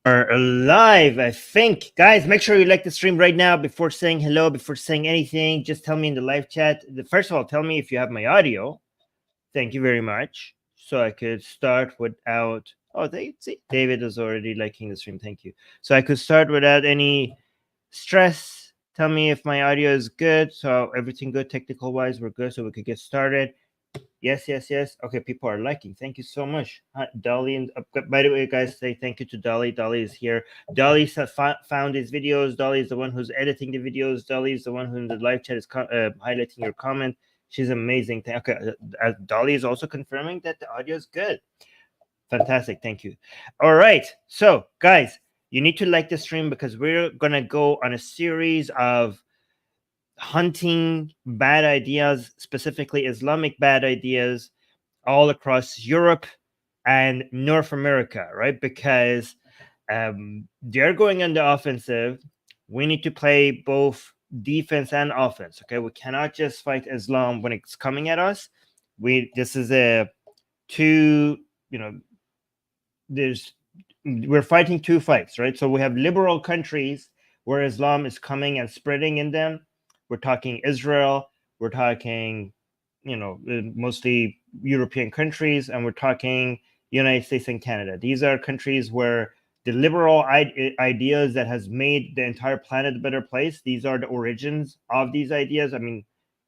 Are alive, I think. Guys, make sure you like the stream right now before saying hello, before saying anything. Just tell me in the live chat. First of all, tell me if you have my audio. Thank you very much. So I could start without... Oh, see, David is already liking the stream. Thank you. So I could start without any stress. Tell me if my audio is good. So everything good technical-wise, we're good. So we could get started. Yes, yes, yes. Okay, people are liking. Thank you so much. Dolly, and by the way, guys, say thank you to Dolly. Dolly is here. Dolly found his videos. Dolly is the one who's editing the videos. Dolly is the one who in the live chat is highlighting your comment. She's amazing. Okay, Dolly is also confirming that the audio is good. Fantastic. Thank you. All right. So, guys, you need to like the stream because we're going to go on a series of hunting bad ideas, specifically Islamic bad ideas, all across Europe and North America, right? Because they're going on the offensive. We need to play both defense and offense. Okay, we cannot just fight Islam when it's coming at us. This is we're fighting two fights, right? So we have liberal countries where Islam is coming and spreading in them. We're talking Israel, we're talking, mostly European countries, and we're talking United States and Canada. These are countries where the liberal ideas that has made the entire planet a better place, these are the origins of these ideas. I mean,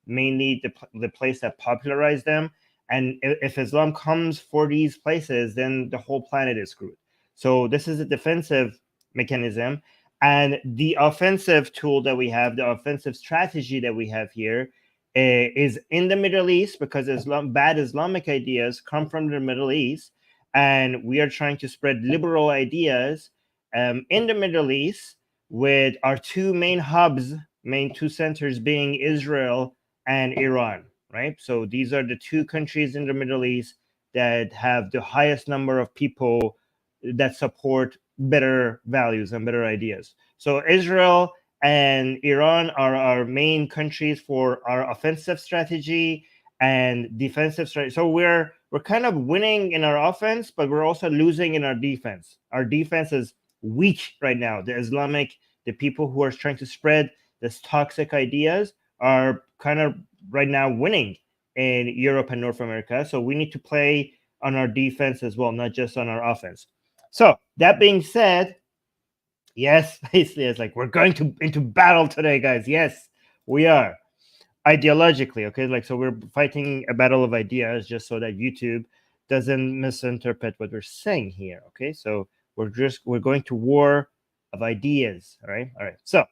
mainly the place that popularized them. And if Islam comes for these places, then the whole planet is screwed. So this is a defensive mechanism. And the offensive tool that we have, the offensive strategy that we have here is in the Middle East, because bad Islamic ideas come from the Middle East. And we are trying to spread liberal ideas in the Middle East with our two main hubs, main two centers being Israel and Iran, right? So these are the two countries in the Middle East that have the highest number of people that support better values and better ideas. So Israel and Iran are our main countries for our offensive strategy and defensive strategy. So we're kind of winning in our offense, but we're also losing in our defense. Our defense is weak right now. The people who are trying to spread this toxic ideas are kind of right now winning in Europe and North America. So we need to play on our defense as well, not just on our offense. So that being said, yes, basically it's like we're going into battle today, guys. Yes, we are ideologically, okay? Like, so we're fighting a battle of ideas just so that YouTube doesn't misinterpret what we're saying here, okay? So we're going to war of ideas, all right? All right, so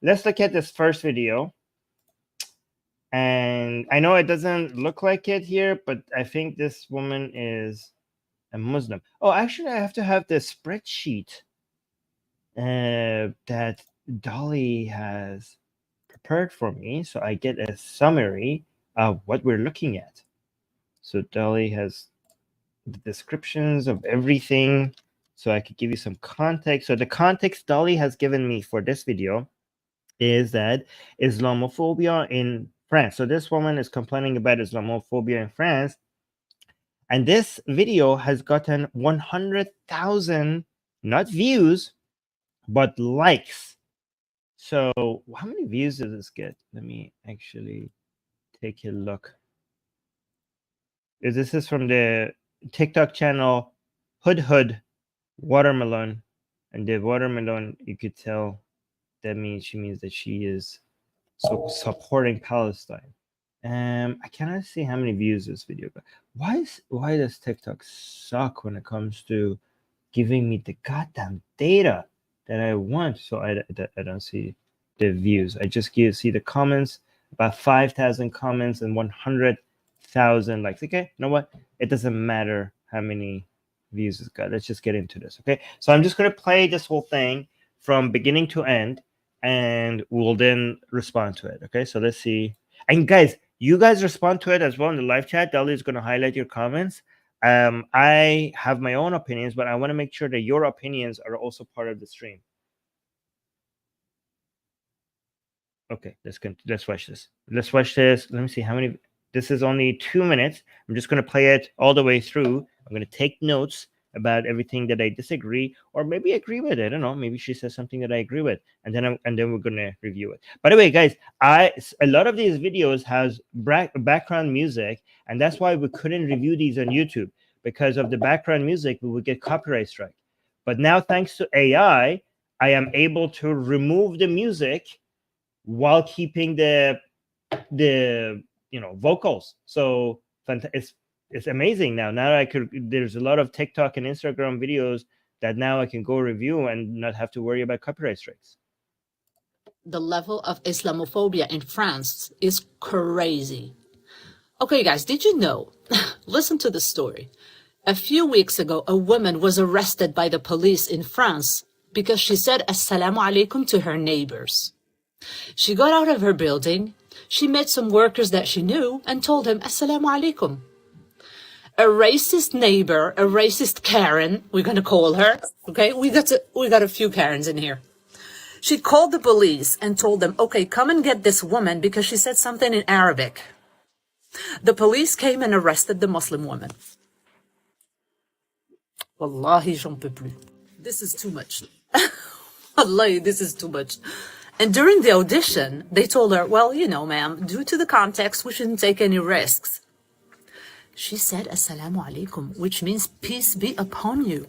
let's look at this first video. And I know it doesn't look like it here, but I think this woman is a Muslim. Oh, actually, I have to have the spreadsheet that Dolly has prepared for me, so I get a summary of what we're looking at. So Dolly has the descriptions of everything, so I could give you some context. So the context Dolly has given me for this video is that Islamophobia in France. So this woman is complaining about Islamophobia in France. And this video has gotten 100,000, not views, but likes. So how many views does this get? Let me actually take a look. This is from the TikTok channel Hood Watermelon. And the watermelon, you could tell that she means that she is supporting Palestine. I cannot see how many views this video got. Why does TikTok suck when it comes to giving me the goddamn data that I want? So I don't see the views. I just see the comments, about 5,000 comments and 100,000 likes. Okay, you know what? It doesn't matter how many views it's got. Let's just get into this. Okay, so I'm just going to play this whole thing from beginning to end, and we'll then respond to it. Okay, so let's see. And guys, you guys respond to it as well in the live chat. Dolly is going to highlight your comments. I have my own opinions, but I want to make sure that your opinions are also part of the stream. Okay, let's watch this. Let's watch this. Let me see how many. This is only 2 minutes. I'm just going to play it all the way through. I'm going to take notes about everything that I disagree or maybe agree with. I don't know. Maybe she says something that I agree with, and then we're gonna review it. By the way, guys, a lot of these videos has background music, and that's why we couldn't review these on YouTube, because of the background music. We would get copyright strike. But now, thanks to AI, I am able to remove the music while keeping the vocals. So it's amazing now. There's a lot of TikTok and Instagram videos that now I can go review and not have to worry about copyright strikes. The level of Islamophobia in France is crazy. Okay, guys, did you know? Listen to the story. A few weeks ago, a woman was arrested by the police in France because she said Assalamu alaikum to her neighbors. She got out of her building, she met some workers that she knew and told them Assalamu alaikum. A racist neighbor, a racist Karen, we're going to call her, okay? We got a few Karens in here. She called the police and told them, okay, come and get this woman because she said something in Arabic. The police came and arrested the Muslim woman. Wallahi, j'en peux plus. This is too much. Wallahi, this is too much. And during the audition, they told her, well, ma'am, due to the context, we shouldn't take any risks. She said, Assalamu alaikum, which means peace be upon you.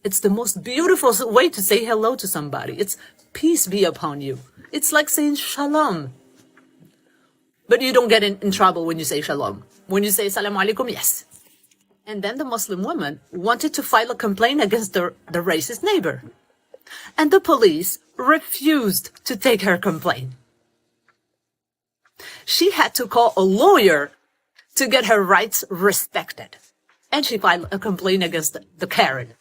It's the most beautiful way to say hello to somebody. It's peace be upon you. It's like saying shalom. But you don't get in trouble when you say shalom. When you say Assalamu alaikum, yes. And then the Muslim woman wanted to file a complaint against the racist neighbor. And the police refused to take her complaint. She had to call a lawyer to get her rights respected. And she filed a complaint against the Karen.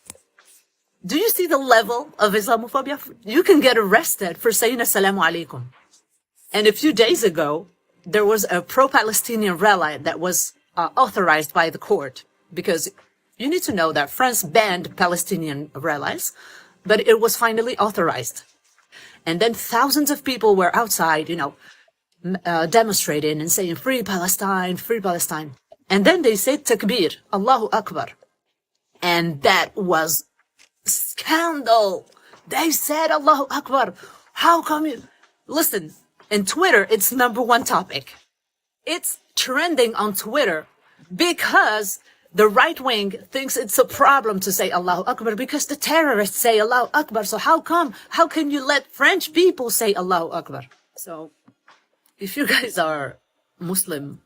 Do you see the level of Islamophobia? You can get arrested for saying Assalamu alaikum. And a few days ago, there was a pro-Palestinian rally that was authorized by the court. Because you need to know that France banned Palestinian rallies, but it was finally authorized. And then thousands of people were outside, demonstrating and saying, free Palestine, free Palestine. And then they said takbir, Allahu Akbar. And that was scandal. They said Allahu Akbar. How come you... Listen, in Twitter, it's #1 topic. It's trending on Twitter because the right wing thinks it's a problem to say Allahu Akbar because the terrorists say Allahu Akbar. So how can you let French people say Allahu Akbar? So if you guys are Muslim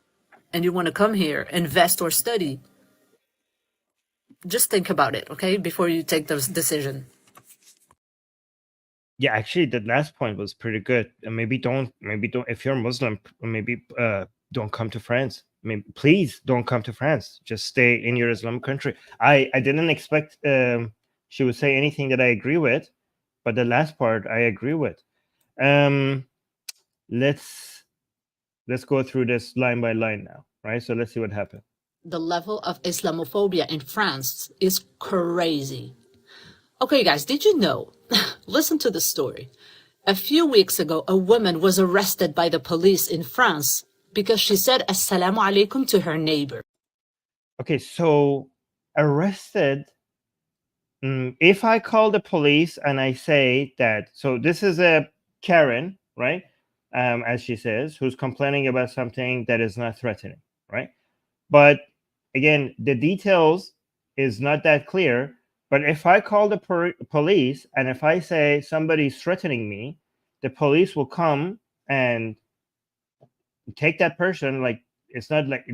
and you want to come here, invest or study, just think about it, okay, before you take this decision. Yeah, actually, the last point was pretty good. And maybe don't, if you're Muslim, maybe don't come to France. Please don't come to France. Just stay in your Islamic country. I didn't expect she would say anything that I agree with, but the last part I agree with. Let's go through this line by line now, right? So let's see what happened. The level of Islamophobia in France is crazy. Okay, guys, did you know? Listen to the story. A few weeks ago, a woman was arrested by the police in France because she said Assalamu alaikum to her neighbor. Okay, so arrested. If I call the police and I say that, so this is a Karen, right? As she says, who's complaining about something that is not threatening, right? But again, the details is not that clear. But if I call the police and if I say somebody's threatening me, the police will come and take that person. Like, it's not like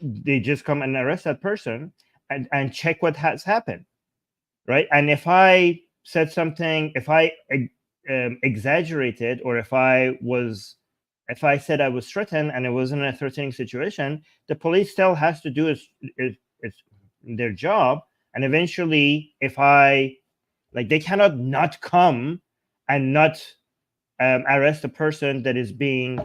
they just come and arrest that person and check what has happened, right? And if I said something, if I exaggerated, or if I said I was threatened and it wasn't a threatening situation, the police still has to do their job. And eventually, if they cannot not come and not arrest a person that is being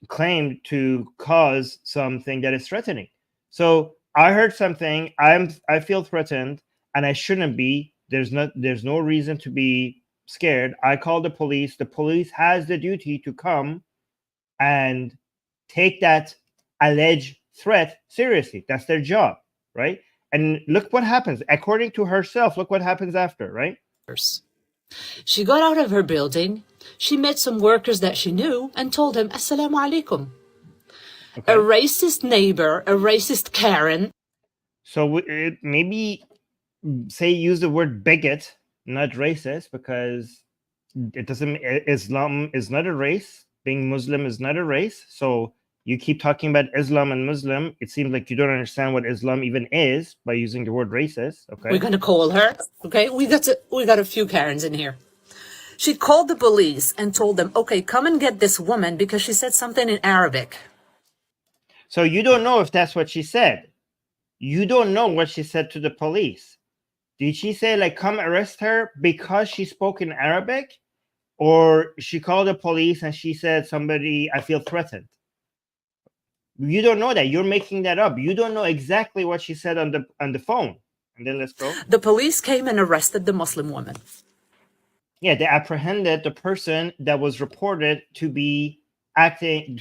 claimed to cause something that is threatening. So I heard something, I feel threatened, and I shouldn't be. There's no reason to be scared. I call the police. The police has the duty to come and take that alleged threat seriously. That's their job, right? And look what happens. According to herself, look what happens after, right? She got out of her building. She met some workers that she knew and told them, Assalamu alaikum. Okay. A racist neighbor, a racist Karen. So maybe use the word bigot, not racist, because it doesn't. Islam is not a race. Being Muslim is not a race. So you keep talking about Islam and Muslim. It seems like you don't understand what Islam even is by using the word racist. Okay. We're gonna call her. Okay, we got a few Karens in here. She called the police and told them, okay, come and get this woman because she said something in Arabic. So you don't know if that's what she said. You don't know what she said to the police. Did she say, like, come arrest her because she spoke in Arabic? Or she called the police and she said, I feel threatened. You don't know that. You're making that up. You don't know exactly what she said on the phone. And then let's go. The police came and arrested the Muslim woman. Yeah, they apprehended the person that was reported to be having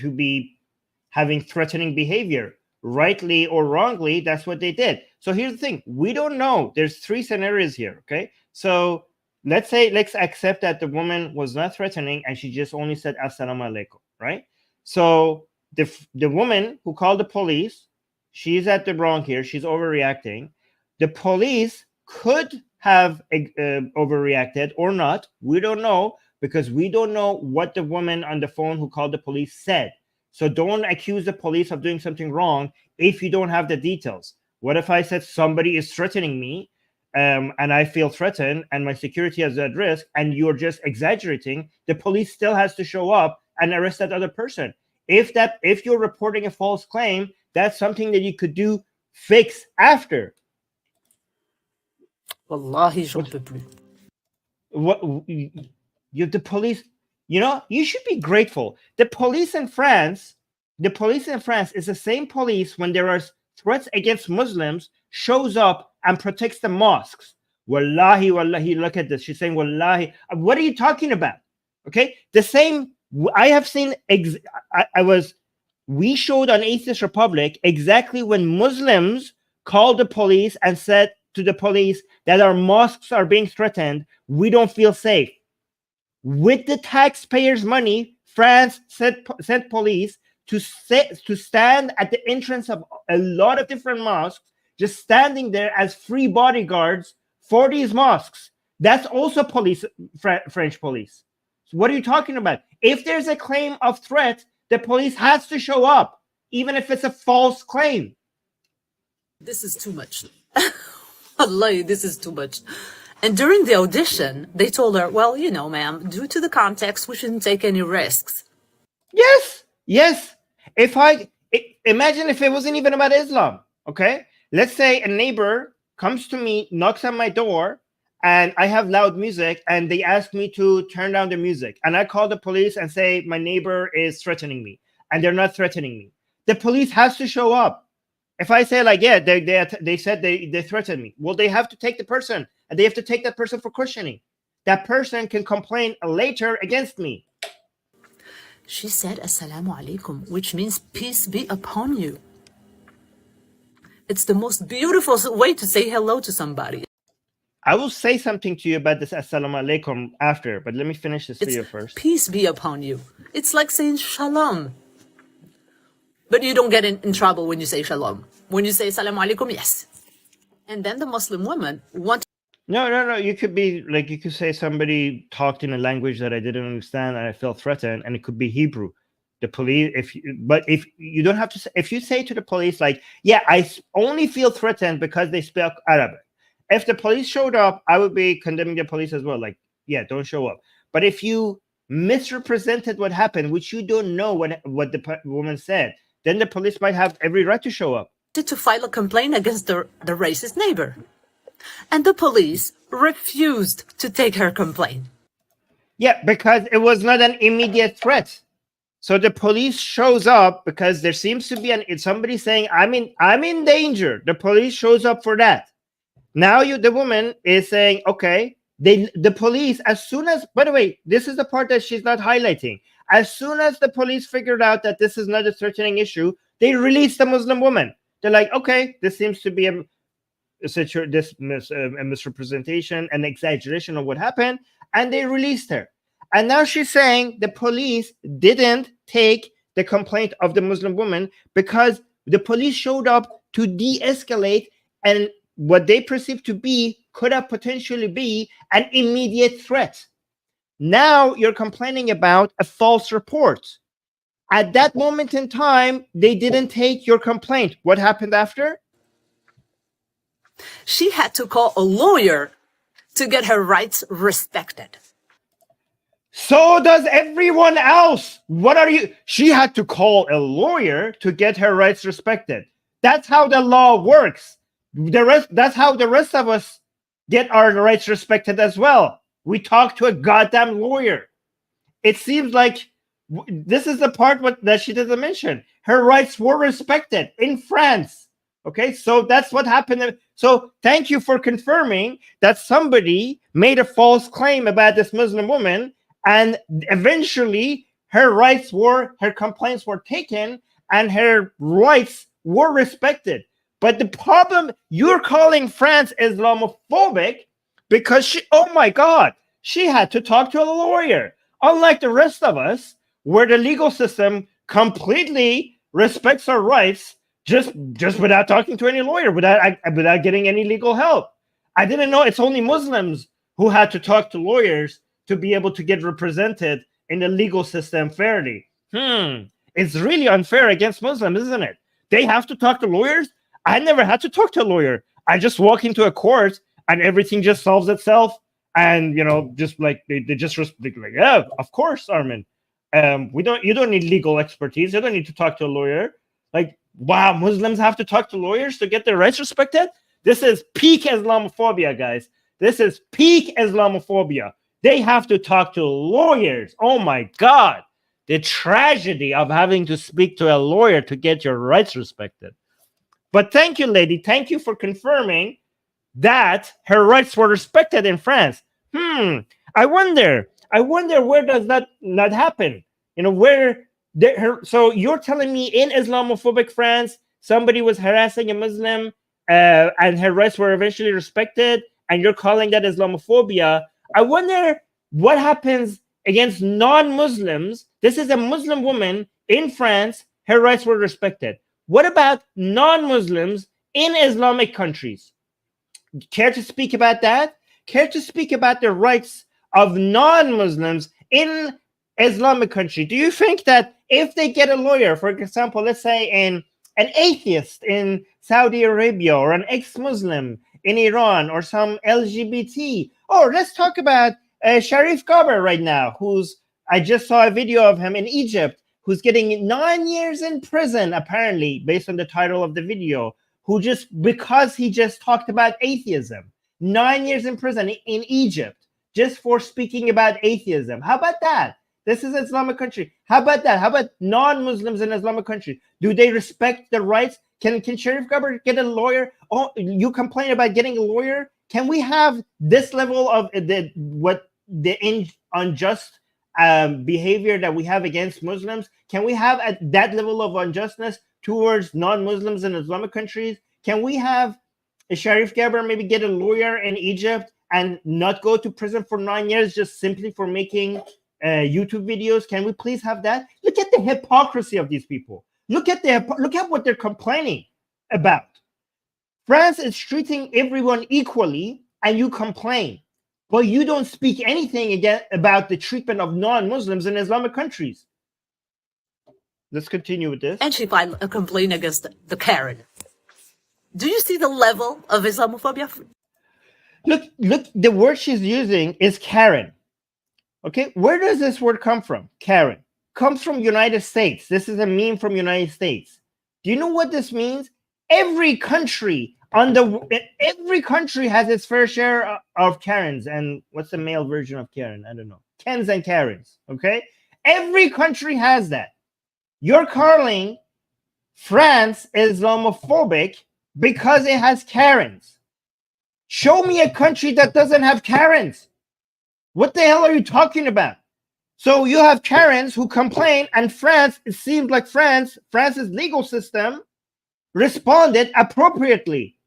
threatening behavior. Rightly or wrongly, that's what they did. So here's the thing. We don't know. There's 3 scenarios here, okay? So let's accept that the woman was not threatening and she just only said assalamu alaikum, right? So the woman who called the police, she's at the wrong here. She's overreacting. The police could have overreacted or not. We don't know, because we don't know what the woman on the phone who called the police said. So don't accuse the police of doing something wrong if you don't have the details. What if I said somebody is threatening me and I feel threatened and my security is at risk and you're just exaggerating? The police still has to show up and arrest that other person. If you're reporting a false claim, that's something that you could fix after. Wallahi, j'en peux plus. The police, you should be grateful. The police in France is the same police when there are threats against Muslims, shows up and protects the mosques. Wallahi, look at this. She's saying, Wallahi. What are you talking about? Okay. The same, I have seen, we showed on Atheist Republic exactly when Muslims called the police and said to the police that our mosques are being threatened. We don't feel safe. With the taxpayers' money, France sent police to stand at the entrance of a lot of different mosques, just standing there as free bodyguards for these mosques. That's also French police. So what are you talking about? If there's a claim of threat, the police has to show up, even if it's a false claim. This is too much. Allah, this is too much. And during the audition, they told her, well, ma'am, due to the context, we shouldn't take any risks. Yes. Imagine if it wasn't even about Islam, okay? Let's say a neighbor comes to me, knocks on my door, and I have loud music, and they ask me to turn down the music. And I call the police and say, my neighbor is threatening me, and they're not threatening me. The police has to show up. If I say, like, yeah, they said they threatened me, well, they have to take the person, and they have to take that person for questioning. That person can complain later against me. She said, Assalamu alaikum, which means peace be upon you. It's the most beautiful way to say hello to somebody. I will say something to you about this Assalamu alaikum after, but let me finish this video first. Peace be upon you. It's like saying shalom. But you don't get in trouble when you say shalom. When you say Assalamu alaikum, yes. And then the Muslim woman wanted. No. You could be like, you could say somebody talked in a language that I didn't understand and I felt threatened, and it could be Hebrew. The police, if you don't have to say, if you say to the police, like, yeah, I only feel threatened because they speak Arabic. If the police showed up, I would be condemning the police as well. Like, yeah, don't show up. But if you misrepresented what happened, which you don't know what the woman said, then the police might have every right to show up. To file a complaint against the racist neighbor. And the police refused to take her complaint. Yeah, because it was not an immediate threat. So the police shows up because there seems to be somebody saying, I'm in danger. The police shows up for that. Now the woman is saying, okay, the police, as soon as, by the way, this is the part that she's not highlighting. As soon as the police figured out that this is not a threatening issue, They released the Muslim woman. They're like, okay, this seems to be a misrepresentation, an exaggeration of what happened, and they released her. And now she's saying the police didn't take the complaint of the Muslim woman because the police showed up to de-escalate, and what they perceived to be could have potentially be an immediate threat. Now you're complaining about a false report. At that moment in time, they didn't take your complaint. What happened after? She had to call a lawyer to get her rights respected. So does everyone else. What are you? She had to call a lawyer to get her rights respected. That's how the law works. That's how the rest of us get our rights respected as well. We talk to a goddamn lawyer. It seems like this is the part that she doesn't mention. Her rights were respected in France. Okay, so that's what happened. So thank you for confirming that somebody made a false claim about this Muslim woman, and eventually her complaints were taken, and her rights were respected. But the problem, you're calling France Islamophobic because oh my God, she had to talk to a lawyer. Unlike the rest of us, where the legal system completely respects our rights, just without talking to any lawyer, without getting any legal help. I didn't know it's only Muslims who had to talk to lawyers to be able to get represented in the legal system fairly. It's really unfair against Muslims, isn't it? They have to talk to lawyers. I never had to talk to a lawyer. I just walk into a court and everything just solves itself. And just like they just like, yeah, of course, Armin. You don't need legal expertise. You don't need to talk to a lawyer. Like, wow, Muslims have to talk to lawyers to get their rights respected? This is peak Islamophobia, guys. This is peak Islamophobia. They have to talk to lawyers. Oh my God. The tragedy of having to speak to a lawyer to get your rights respected. But thank you, lady. Thank you for confirming that her rights were respected in France. I wonder where does that not happen? So you're telling me in Islamophobic France, somebody was harassing a Muslim and her rights were eventually respected, and you're calling that Islamophobia. I wonder what happens against non-Muslims. This is a Muslim woman in France. Her rights were respected. What about non-Muslims in Islamic countries? Care to speak about that? Care to speak about the rights of non-Muslims in Islamic country? Do you think that if they get a lawyer, for example, let's say an atheist in Saudi Arabia, or an ex-Muslim in Iran, or some LGBT, or let's talk about Sharif Gaber right now, I just saw a video of him in Egypt, who's getting 9 years in prison, apparently, based on the title of the video, because he just talked about atheism. 9 years in prison in Egypt, just for speaking about atheism. How about that? This is an Islamic country. How about that? How about non-Muslims in Islamic country? Do they respect the rights? Can Sharif Gaber get a lawyer? Oh, you complain about getting a lawyer? Can we have this level of the unjust behavior that we have against Muslims? Can we have that level of unjustness towards non-Muslims in Islamic countries? Can we have Sharif Gaber maybe get a lawyer in Egypt and not go to prison for 9 years just simply for making YouTube videos? Can we please have that? Look at the hypocrisy of these people. Look at what they're complaining about. France is treating everyone equally, and you complain, but you don't speak anything again about the treatment of non-Muslims in Islamic countries. Let's continue with this. And she filed a complaint against the Karen. Do you see the level of Islamophobia? Look, the word she's using is Karen. Okay, where does this word come from? Karen comes from United States. This is a meme from United States. Do you know what this means? Every country has its fair share of Karens. And what's the male version of Karen? I don't know. Kens and Karens. Okay, every country has that. You're calling France Islamophobic because it has Karens. Show me a country that doesn't have Karens. What the hell are you talking about? So you have Karens who complain, and France, it seems like France's legal system responded appropriately.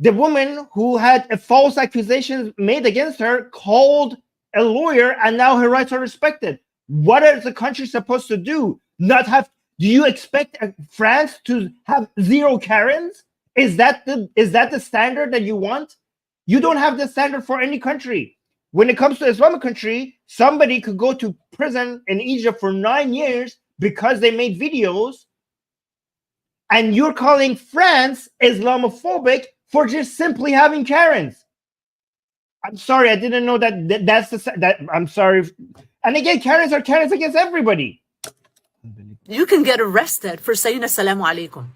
The woman who had a false accusation made against her called a lawyer, and now her rights are respected. What is the country supposed to do? Not have? Do you expect France to have zero Karens? Is that the standard that you want? You don't have the standard for any country. When it comes to Islamic country, somebody could go to prison in Egypt for 9 years because they made videos, and you're calling France Islamophobic for just simply having Karens. I'm sorry, I didn't know that. I'm sorry. And again, Karens are Karens against everybody. You can get arrested for saying Assalamu alaikum.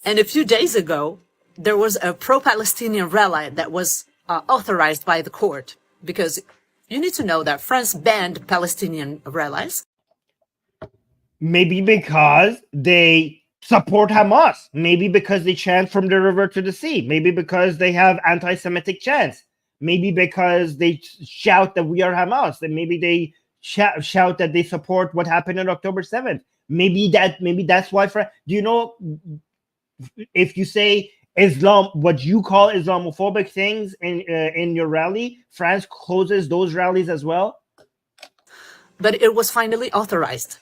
And a few days ago, there was a pro-Palestinian rally that was authorized by the court, because you need to know that France banned Palestinian rallies. Maybe because they support Hamas. Maybe because they chant from the river to the sea. Maybe because they have anti-Semitic chants. Maybe because they shout that we are Hamas. And maybe they shout that they support what happened on October 7th. Maybe that's why. Do you know, if you say Islam, what you call Islamophobic things in your rally, France closes those rallies as well? But it was finally authorized.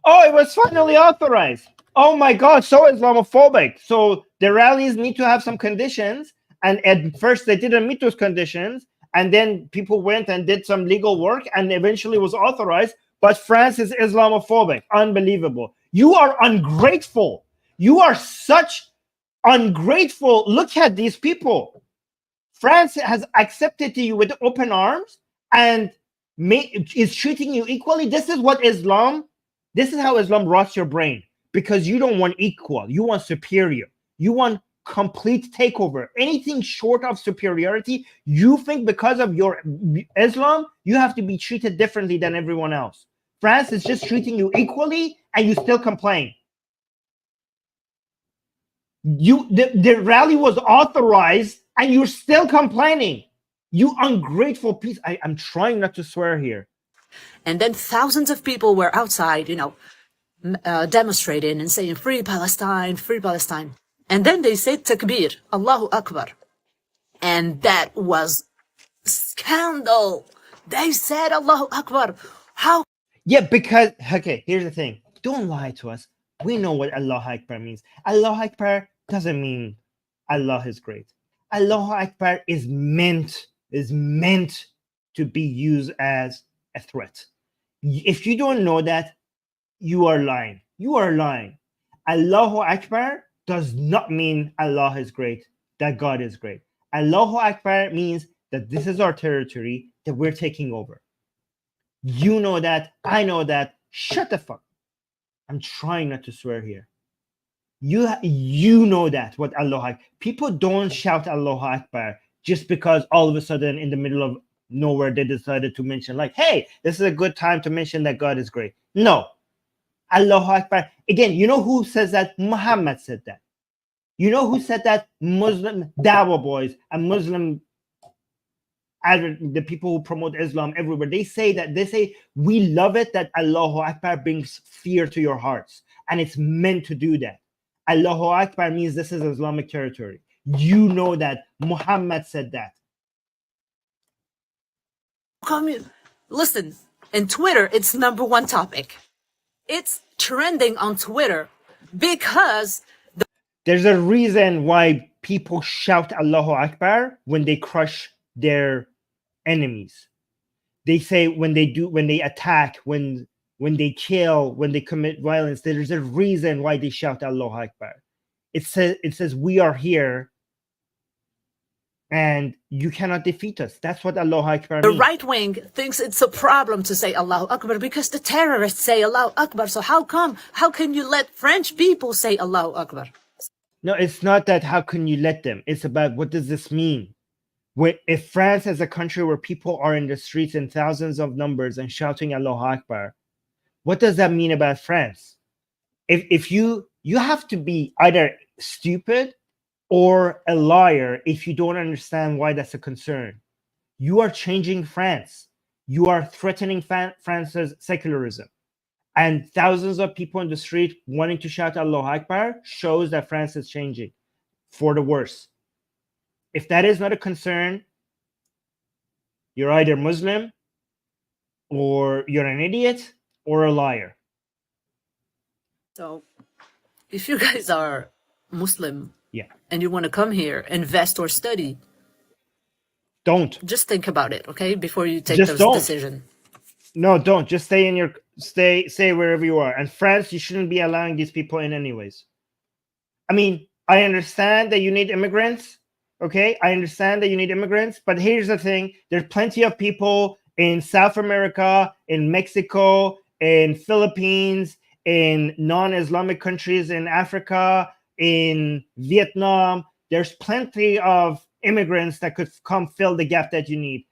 Oh, it was finally authorized. Oh my God, so Islamophobic. So the rallies need to have some conditions, and at first they didn't meet those conditions, and then people went and did some legal work, and eventually was authorized. But France is Islamophobic. Unbelievable. You are ungrateful. You are such ungrateful. Look at these people. France has accepted you with open arms and is treating you equally. This is how Islam rots your brain, because you don't want equal. You want superior. You want complete takeover. Anything short of superiority, you think because of your Islam, you have to be treated differently than everyone else. France is just treating you equally, and you still complain. The rally was authorized, and you're still complaining. You ungrateful piece. I'm trying not to swear here. And then thousands of people were outside, demonstrating and saying, free Palestine, free Palestine. And then they said takbir, Allahu Akbar. And that was scandal. They said Allahu Akbar. How? Yeah, because, okay, here's the thing. Don't lie to us. We know what Allahu Akbar means. Allahu Akbar doesn't mean Allah is great. Allahu Akbar is meant to be used as a threat. If you don't know that, you are lying. You are lying. Allahu Akbar does not mean Allah is great, that God is great. Allahu Akbar means that this is our territory that we're taking over. You know that. I know that. Shut the fuck. I'm trying not to swear here. You know that, what Allahu Akbar. People don't shout Allahu Akbar just because all of a sudden in the middle of nowhere they decided to mention, like, hey, this is a good time to mention that God is great. No. Allahu Akbar. Again, you know who says that? Muhammad said that. You know who said that? Muslim Dawa boys and Muslim, the people who promote Islam everywhere. They say we love it that Allahu Akbar brings fear to your hearts, and it's meant to do that. Allahu Akbar means this is Islamic territory. You know that. Muhammad said that. Listen, in Twitter, it's #1 topic. It's trending on Twitter because there's a reason why people shout Allahu Akbar when they crush their enemies. They say when they attack, when they kill, when they commit violence, there's a reason why they shout Allahu Akbar. It says we are here and you cannot defeat us. That's what Allahu Akbar means. The right wing thinks it's a problem to say Allahu Akbar because the terrorists say Allahu Akbar. So how can you let French people say Allahu Akbar? No, it's not that how can you let them. It's about what does this mean? If France is a country where people are in the streets in thousands of numbers and shouting Allahu Akbar, what does that mean about France? If you have to be either stupid or a liar if you don't understand why that's a concern. You are changing France. you are threatening France's secularism. And thousands of people in the street wanting to shout Allahu Akbar shows that France is changing for the worse. If that is not a concern, you're either Muslim, or you're an idiot, or a liar. So if you guys are Muslim, yeah, and you want to come here, invest or study, don't. Just think about it, okay, before you take Just those decisions. No, don't. Just stay in your stay wherever you are. And France, you shouldn't be allowing these people in anyways. I mean, I understand that you need immigrants. Okay, I understand that you need immigrants, but here's the thing: there's plenty of people in South America, in Mexico, in Philippines, in non-Islamic countries, in Africa, in Vietnam. There's plenty of immigrants that could come fill the gap that you need.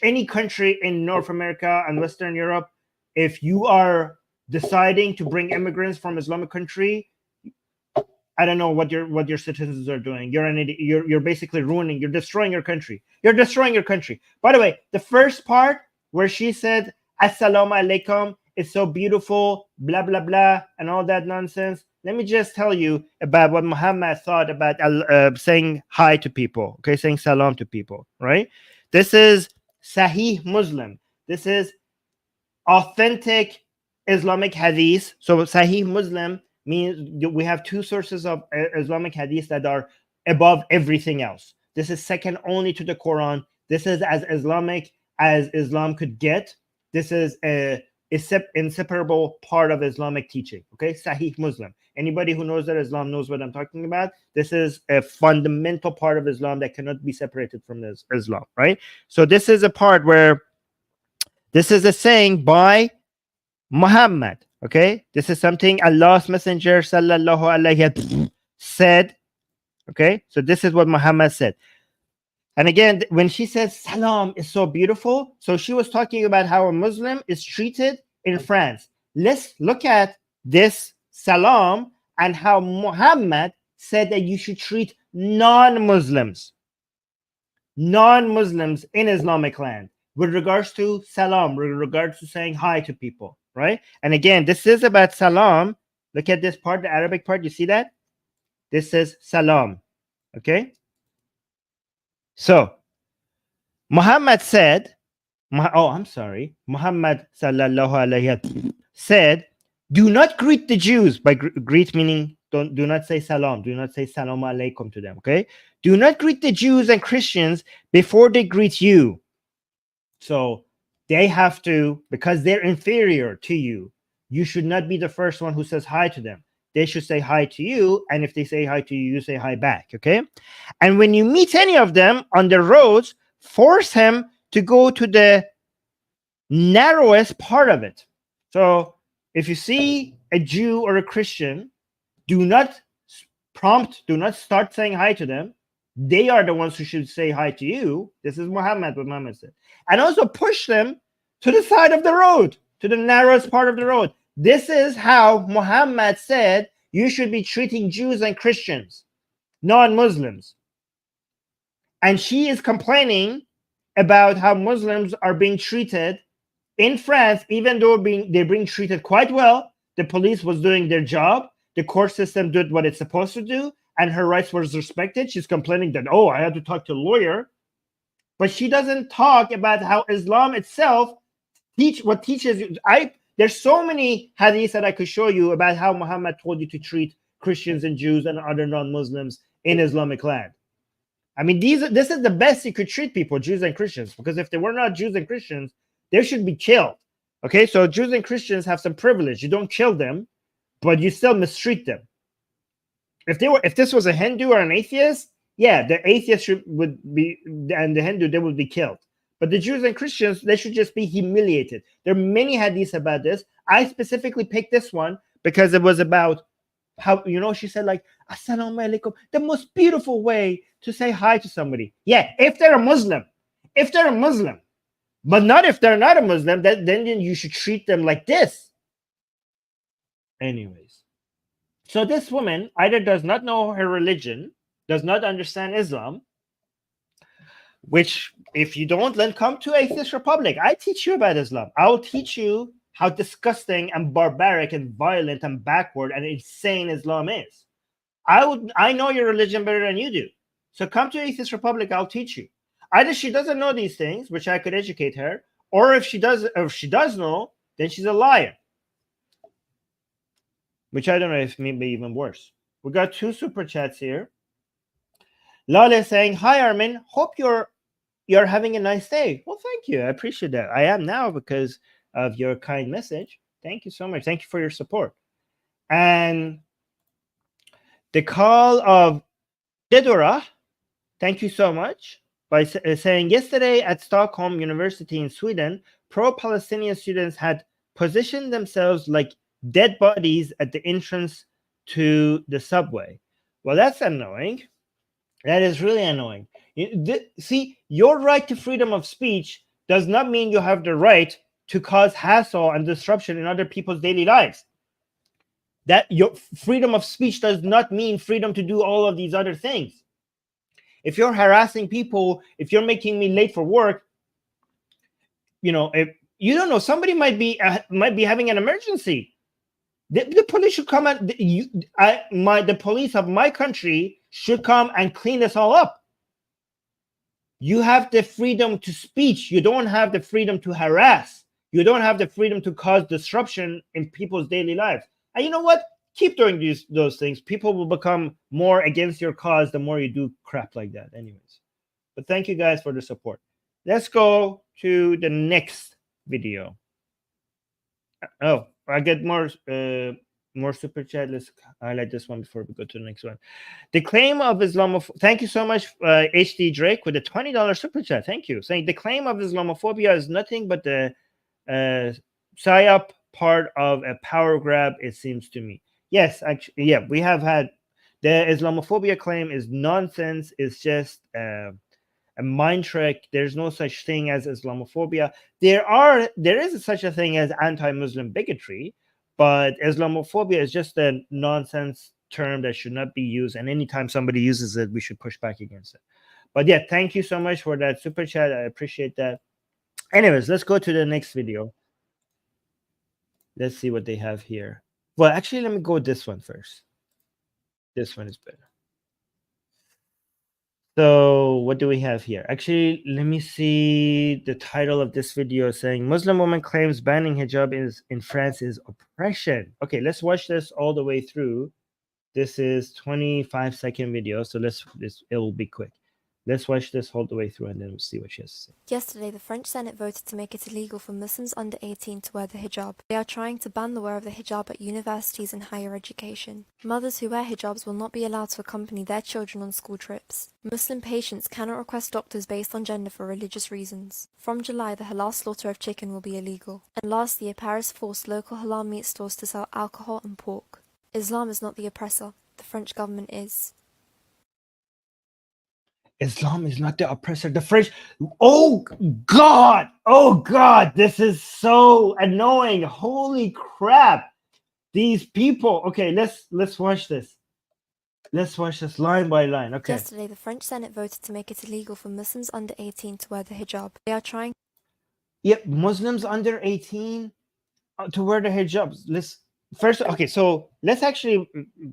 Any country in North America and Western Europe, if you are deciding to bring immigrants from Islamic country, I don't know what your citizens are doing. You're an idiot. You're basically ruining. You're destroying your country. You're destroying your country. By the way, the first part where she said "Assalamu alaikum" is so beautiful, blah blah blah, and all that nonsense. Let me just tell you about what Muhammad thought about saying hi to people. Okay, saying salam to people. Right. This is Sahih Muslim. This is authentic Islamic hadith. So Sahih Muslim means we have two sources of Islamic hadith that are above everything else. This is second only to the Quran. This is as Islamic as Islam could get. This is a inseparable part of Islamic teaching. Okay, Sahih Muslim. Anybody who knows that Islam knows what I'm talking about. This is a fundamental part of Islam that cannot be separated from Islam, right? So this is a part where this is a saying by Muhammad. Okay, this is something Allah's Messenger sallallahu alaihi said. Okay, so this is what Muhammad said. And again, when she says salam is so beautiful, so she was talking about how a Muslim is treated in France. Let's look at this salam and how Muhammad said that you should treat non-Muslims in Islamic land with regards to salam, with regards to saying hi to people, right? And again, this is about salam. Look at this part, the Arabic part. You see that? This says salam. Okay. So Muhammad said, Muhammad sallallahu alaihi said, do not greet the Jews. By greet meaning do not say salam. Do not say salam alaikum to them. Okay. Do not greet the Jews and Christians before they greet you. So they have to, because they're inferior to you, you should not be the first one who says hi to them. They should say hi to you. And if they say hi to you, you say hi back. Okay. And when you meet any of them on the roads, force him to go to the narrowest part of it. So if you see a Jew or a Christian, do not start saying hi to them. They are the ones who should say hi to you. This is what Muhammad said. And also push them to the side of the road, to the narrowest part of the road. This is how Muhammad said you should be treating Jews and Christians, non-Muslims. And she is complaining about how Muslims are being treated in France, even though they're being treated quite well. The police was doing their job. The court system did what it's supposed to do, and her rights were respected. She's complaining that, oh, I had to talk to a lawyer. But she doesn't talk about how Islam itself teaches you. There's so many hadiths that I could show you about how Muhammad told you to treat Christians and Jews and other non-Muslims in Islamic land. I mean, this is the best you could treat people, Jews and Christians, because if they were not Jews and Christians, they should be killed. Okay, so Jews and Christians have some privilege. You don't kill them, but you still mistreat them. If this was a Hindu or an atheist, yeah, the atheist would be, and the Hindu, they would be killed. But the Jews and Christians, they should just be humiliated. There are many hadiths about this. I specifically picked this one because it was about how, she said like, Assalamu alaikum, the most beautiful way to say hi to somebody. Yeah, if they're a Muslim, but not if they're not a Muslim, then you should treat them like this. Anyways, so this woman either does not know her religion, does not understand Islam, which if you don't, then come to Atheist Republic. I teach you about Islam. I'll teach you how disgusting and barbaric and violent and backward and insane Islam is. I know your religion better than you do. So come to Atheist Republic, I'll teach you. Either she doesn't know these things, which I could educate her, or if she does know, then she's a liar. Which I don't know if maybe even worse. We got 2 super chats here. Lale saying, "Hi Armin, hope you're having a nice day." Well, thank you. I appreciate that. I am now because of your kind message. Thank you so much. Thank you for your support. And the call of Dedora, thank you so much, by saying, "Yesterday at Stockholm University in Sweden, pro-Palestinian students had positioned themselves like dead bodies at the entrance to the subway." Well, that's annoying. That is really annoying. See, your right to freedom of speech does not mean you have the right to cause hassle and disruption in other people's daily lives. That your freedom of speech does not mean freedom to do all of these other things. If you're harassing people, if you're making me late for work, if you don't know, somebody might be having an emergency. The police should come and the police of my country should come and clean this all up. You have the freedom to speech. You don't have the freedom to harass. You don't have the freedom to cause disruption in people's daily lives. And you know what? Keep doing those things. People will become more against your cause the more you do crap like that. Anyways, but thank you guys for the support. Let's go to the next video. Oh, I get more super chat. Let's highlight this one before we go to the next one. The claim of Islamophobia. Thank you so much, HD Drake, with a $20 super chat. Thank you. Saying the claim of Islamophobia is nothing but the psyop part of a power grab, it seems to me. Yes, actually, yeah, we have had the Islamophobia claim is nonsense. It's just a mind trick. There's no such thing as Islamophobia. There is such a thing as anti-Muslim bigotry, but Islamophobia is just a nonsense term that should not be used. And anytime somebody uses it, we should push back against it. But yeah, thank you so much for that super chat. I appreciate that. Anyways, let's go to the next video. Let's see what they have here. Well, actually, let me go with this one first. This one is better. So what do we have here? Actually, let me see the title of this video saying Muslim woman claims banning hijab in France is oppression. Okay, let's watch this all the way through. This is 25-second video, so it will be quick. Let's watch this all the way through and then we'll see what she has to say. Yesterday, the French Senate voted to make it illegal for Muslims under 18 to wear the hijab. They are trying to ban the wear of the hijab at universities and higher education. Mothers who wear hijabs will not be allowed to accompany their children on school trips. Muslim patients cannot request doctors based on gender for religious reasons. From July, the halal slaughter of chicken will be illegal. And last year, Paris forced local halal meat stores to sell alcohol and pork. Islam is not the oppressor. The French government is. Islam is not the oppressor. The French. Oh God! This is so annoying. Holy crap! These people. Okay, let's watch this. Let's watch this line by line. Okay. Yesterday, the French Senate voted to make it illegal for Muslims under 18 to wear the hijab. They are trying. Yep, Muslims under 18 to wear the hijabs. So let's actually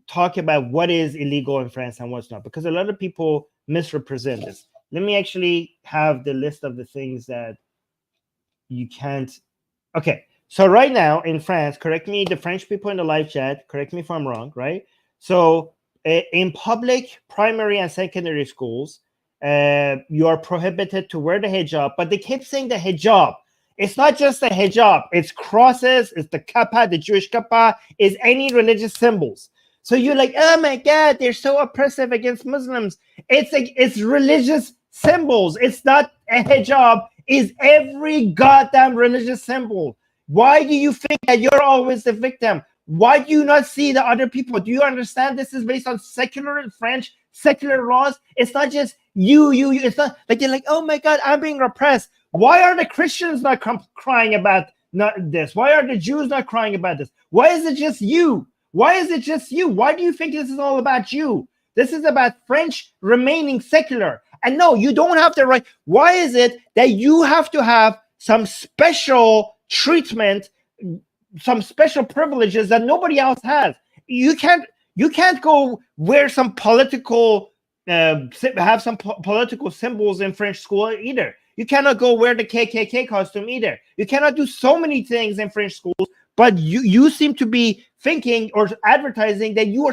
talk about what is illegal in France and what's not, because a lot of people misrepresent this. Let me actually have the list of the things that you can't. Okay, so right now in France, correct me, the French people in the live chat, correct me if I'm wrong, right? So in public primary and secondary schools, you are prohibited to wear the hijab, but they keep saying the hijab. It's not just the hijab. It's crosses, it's the kappa, the Jewish kappa, is any religious symbols. So you're like, oh my God, they're so oppressive against Muslims. It's religious symbols. It's not a hijab. It's every goddamn religious symbol. Why do you think that you're always the victim? Why do you not see the other people? Do you understand this is based on secular French, secular laws? It's not just you. It's not like you're like, oh my God, I'm being repressed. Why are the Christians not crying about this? Why are the Jews not crying about this? Why is it just you? Why is it just you? Why do you think this is all about you? This is about French remaining secular. And no, you don't have the right. Why is it that you have to have some special treatment, some special privileges that nobody else has? You can't go wear some political have some political symbols in French school either. You cannot go wear the KKK costume either. You cannot do so many things in French schools, but you seem to be thinking or advertising that you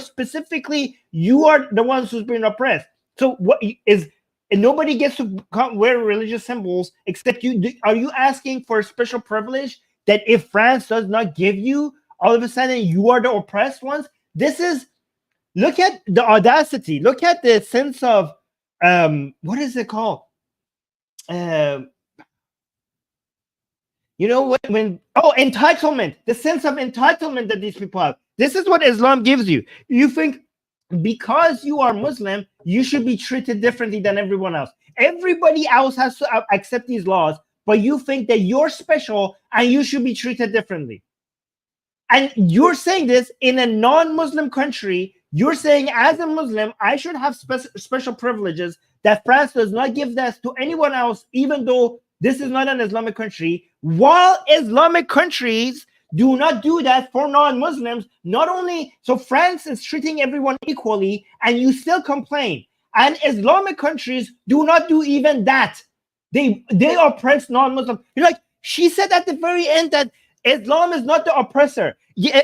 are the ones who's being oppressed. So what is, and nobody gets to wear religious symbols except you. Are you asking for a special privilege that if France does not give you, all of a sudden you are the oppressed ones? This is, look at the audacity. Look at the sense of, what is it called? Entitlement. The sense of entitlement that these people have. This is what Islam gives you. You think because you are Muslim, you should be treated differently than everyone else. Everybody else has to accept these laws, but you think that you're special and you should be treated differently. And you're saying this in a non-Muslim country. You're saying, as a Muslim, I should have special privileges that France does not give that to anyone else, even though this is not an Islamic country, while Islamic countries do not do that for non-Muslims. Not only, so France is treating everyone equally, and you still complain. And Islamic countries do not do even that. They oppress non-Muslims. You're like, she said at the very end that Islam is not the oppressor. Yeah,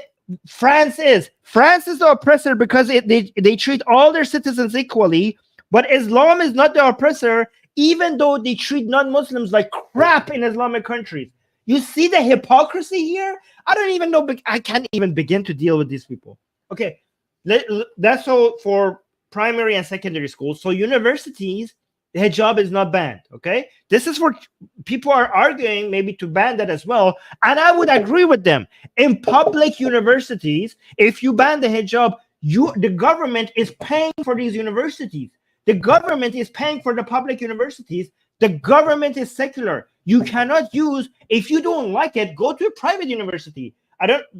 France is the oppressor because they treat all their citizens equally, but Islam is not the oppressor, even though they treat non-Muslims like crap in Islamic countries. You see the hypocrisy here? I don't even know. I can't even begin to deal with these people. Okay, that's all for primary and secondary schools. So universities, the hijab is not banned. Okay, this is where people are arguing maybe to ban that as well, and I would agree with them. In public universities, if you ban the hijab, the government is paying for these universities. The government is paying for the public universities. The government is secular. You cannot use, if you don't like it, go to a private university.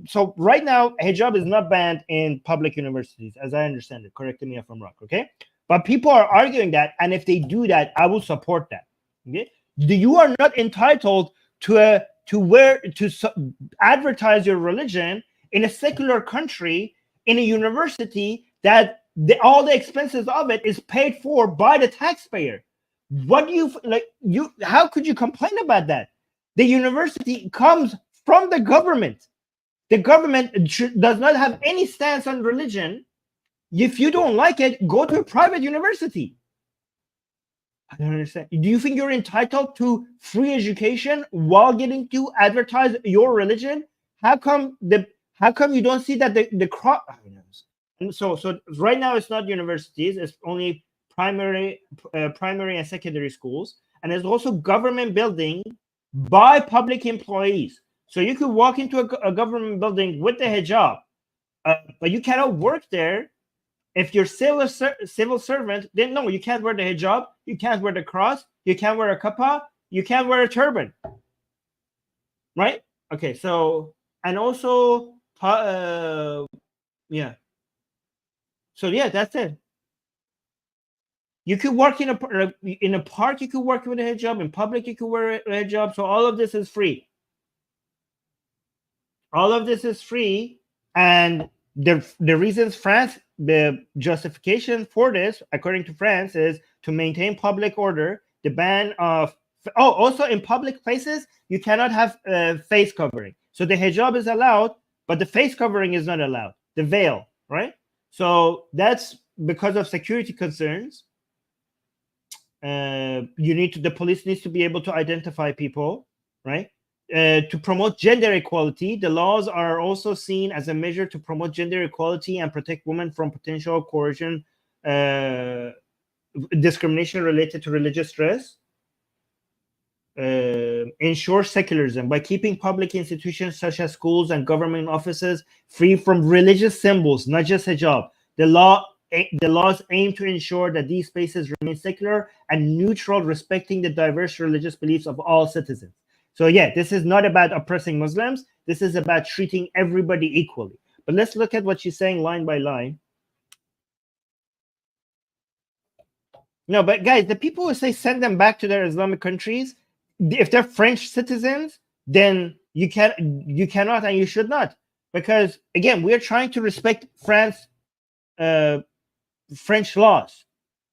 So right now, hijab is not banned in public universities, as I understand it. Correct me if I'm wrong, okay? But people are arguing that, and if they do that, I will support that. Okay? You are not entitled to advertise your religion in a secular country, in a university that all the expenses of it is paid for by the taxpayer. What do you like? How could you complain about that? The university comes from the government. The government does not have any stance on religion. If you don't like it, go to a private university. I don't understand. Do you think you're entitled to free education while getting to advertise your religion? How come you don't see that the crop? So right now it's not universities. It's only primary and secondary schools, and there's also government building by public employees. So you could walk into a government building with the hijab, but you cannot work there. If you're civil servant, then no, you can't wear the hijab, you can't wear the cross, you can't wear a kippah, you can't wear a turban, right? Okay, so, and also, yeah. So yeah, that's it. You could work in a park, you could work with a hijab. In public, you could wear a hijab. So all of this is free. All of this is free, and the reasons France, the justification for this, according to France, is to maintain public order. The ban of also in public places, you cannot have face covering. So the hijab is allowed, but the face covering is not allowed. The veil, right? So that's because of security concerns. The police needs to be able to identify people, right? To promote gender equality, the laws are also seen as a measure to promote gender equality and protect women from potential coercion, discrimination related to religious stress. Ensure secularism by keeping public institutions such as schools and government offices free from religious symbols, not just hijab. The laws aim to ensure that these spaces remain secular and neutral, respecting the diverse religious beliefs of all citizens. So yeah, this is not about oppressing Muslims. This is about treating everybody equally. But let's look at what she's saying line by line. No, but guys, the people who say send them back to their Islamic countries, if they're French citizens, then you cannot and you should not, because again, we are trying to respect French laws.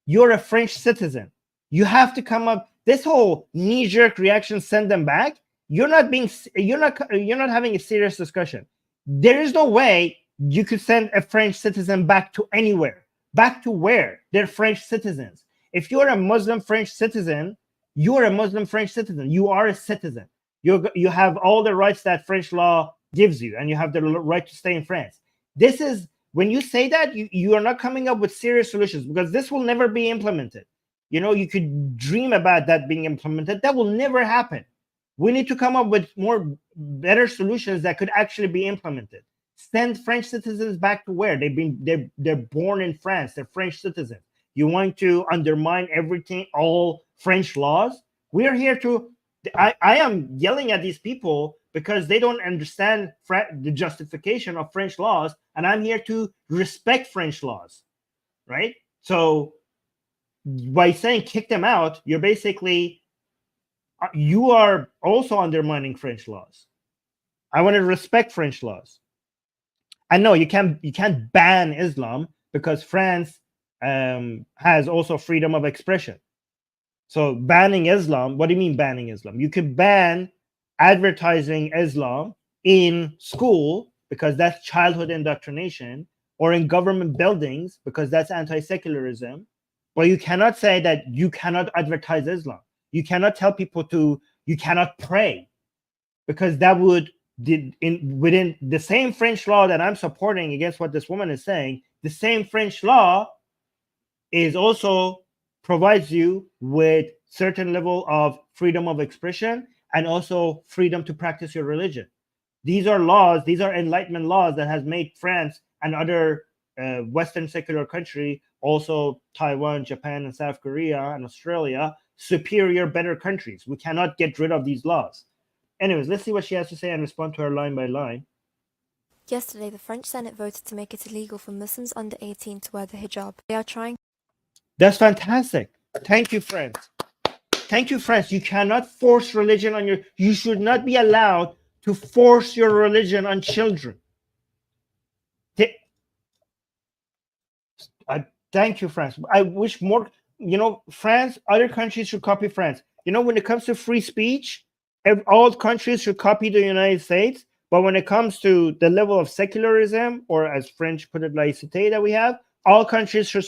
You're a French citizen. You have to come up. This whole knee-jerk reaction, send them back. You're not having a serious discussion. There is no way you could send a French citizen back to anywhere. Back to where? They're French citizens. If you're a Muslim French citizen, you're a Muslim French citizen. You are a citizen. You have all the rights that French law gives you, and you have the right to stay in France. This is, when you say that, you are not coming up with serious solutions, because this will never be implemented. You could dream about that being implemented. That will never happen. We need to come up with better solutions that could actually be implemented. Send French citizens back to where they're born in France. They're French citizens. You want to undermine everything, all French laws? We are here to. I am yelling at these people because they don't understand the justification of French laws, and I'm here to respect French laws, right? So by saying kick them out, you are also undermining French laws. I want to respect French laws. And no, you can't ban Islam, because France has also freedom of expression. So banning Islam, what do you mean banning Islam? You could ban advertising Islam in school, because that's childhood indoctrination, or in government buildings, because that's anti-secularism. But you cannot say that you cannot advertise Islam. You cannot tell people you cannot pray, because that would, within the same French law that I'm supporting against what this woman is saying, the same French law is also provides you with certain level of freedom of expression and also freedom to practice your religion. These are laws, these are Enlightenment laws that has made France and other Western secular country, also Taiwan, Japan, and South Korea, and Australia, superior, better countries. We cannot get rid of these laws. Anyways, let's see what she has to say and respond to her line by line. Yesterday, the French Senate voted to make it illegal for Muslims under 18 to wear the hijab. They are trying. That's fantastic. Thank you, France. Thank you, France. You cannot force religion on you should not be allowed to force your religion on children. Thank you, France. I wish more, France, other countries should copy France. When it comes to free speech, all countries should copy the United States. But when it comes to the level of secularism, or as French put it, laïcité, that we have, all countries should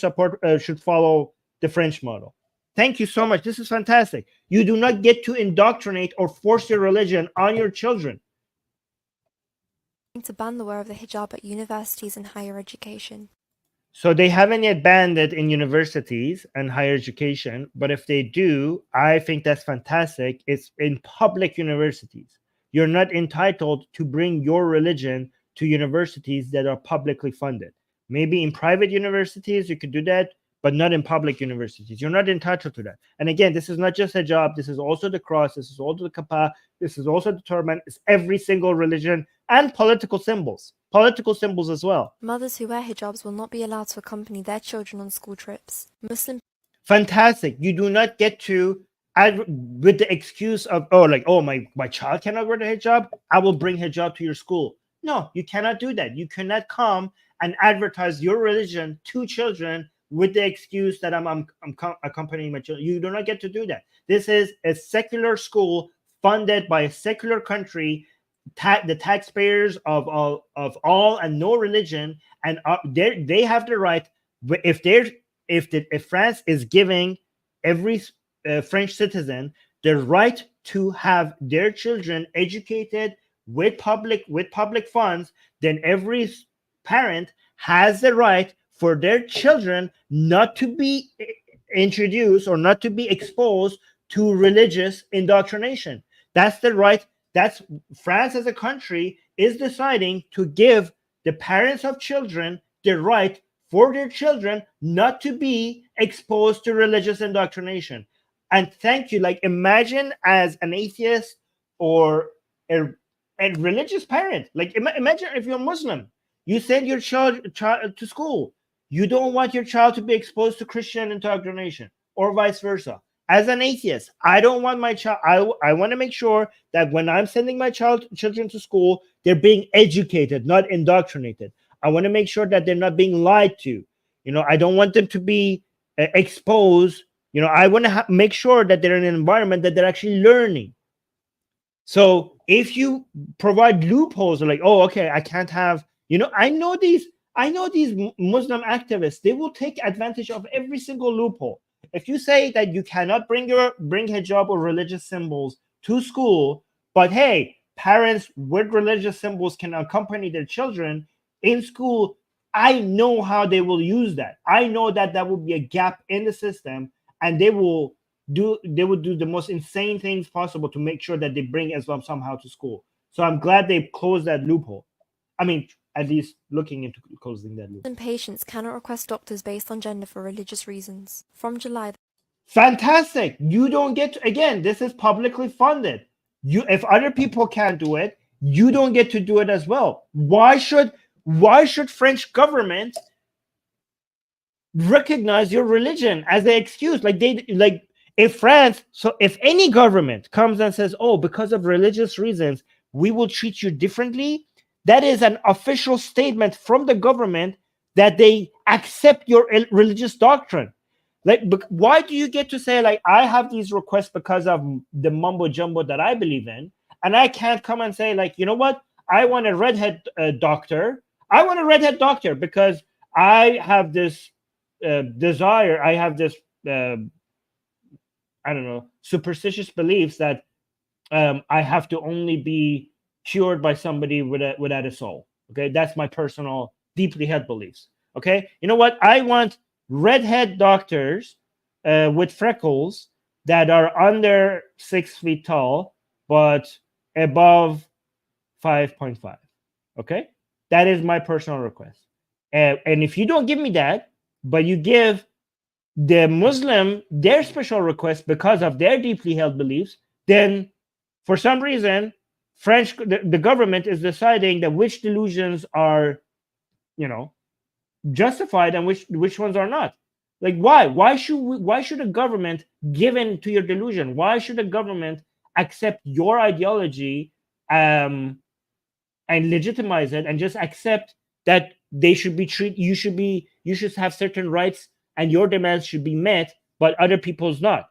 follow the French model. Thank you so much. This is fantastic. You do not get to indoctrinate or force your religion on your children. To ban the wear of the hijab at universities and higher education. So they haven't yet banned it in universities and higher education, but if they do, I think that's fantastic. It's in public universities. You're not entitled to bring your religion to universities that are publicly funded. Maybe in private universities you could do that, but not in public universities. You're not entitled to that. And again, this is not just hijab. This is also the cross. This is also the kippah. This is also the turban. It's every single religion and political symbols. Political symbols as well. Mothers who wear hijabs will not be allowed to accompany their children on school trips. Fantastic. You do not get to, with the excuse of, my child cannot wear the hijab, I will bring hijab to your school. No, you cannot do that. You cannot come and advertise your religion to children with the excuse that I'm accompanying my children. You do not get to do that. This is a secular school funded by a secular country, the taxpayers of all and no religion, and they have the right. If France is giving every French citizen the right to have their children educated with public funds, then every parent has the right for their children not to be introduced or not to be exposed to religious indoctrination. That's the right. That's France as a country is deciding to give the parents of children the right for their children not to be exposed to religious indoctrination. And thank you. Like, imagine as an atheist or a religious parent, like imagine if you're Muslim, you send your child to school. You don't want your child to be exposed to Christian indoctrination. or vice versa. As an atheist, I don't want my child, I want to make sure that when I'm sending my children to school, they're being educated, not indoctrinated. I want to make sure that they're not being lied to. I don't want them to be exposed. I want to make sure that they're in an environment that they're actually learning. So if you provide loopholes, like, oh, okay, I can't have, I know these Muslim activists, they will take advantage of every single loophole. If you say that you cannot bring hijab or religious symbols to school, but hey, parents with religious symbols can accompany their children in school, I know how they will use that. I know that will be a gap in the system, and they would do the most insane things possible to make sure that they bring Islam somehow to school. So I'm glad they closed that loophole. I mean, at least looking into closing that loophole. Patients cannot request doctors based on gender for religious reasons. From July. Fantastic. You don't get to, again, this is publicly funded. If other people can't do it, you don't get to do it as well. Why should French government recognize your religion as an excuse? If any government comes and says, oh, because of religious reasons, we will treat you differently, that is an official statement from the government that they accept your religious doctrine. Why do you get to say, I have these requests because of the mumbo jumbo that I believe in, and I can't come and say, you know what, I want a redhead doctor. I want a redhead doctor because I have this desire. I have this, superstitious beliefs that I have to only be cured by somebody without a soul. Okay, that's my personal, deeply held beliefs. Okay, you know what? I want redhead doctors with freckles that are under 6 feet tall but above 5.5. Okay, that is my personal request. And if you don't give me that, but you give the Muslim their special request because of their deeply held beliefs, then for some reason the government is deciding that which delusions are justified and which ones are not. Why should a government give in to your delusion? Why should a government accept your ideology and legitimize it and just accept that they should be treated, you should have certain rights and your demands should be met, but other people's not?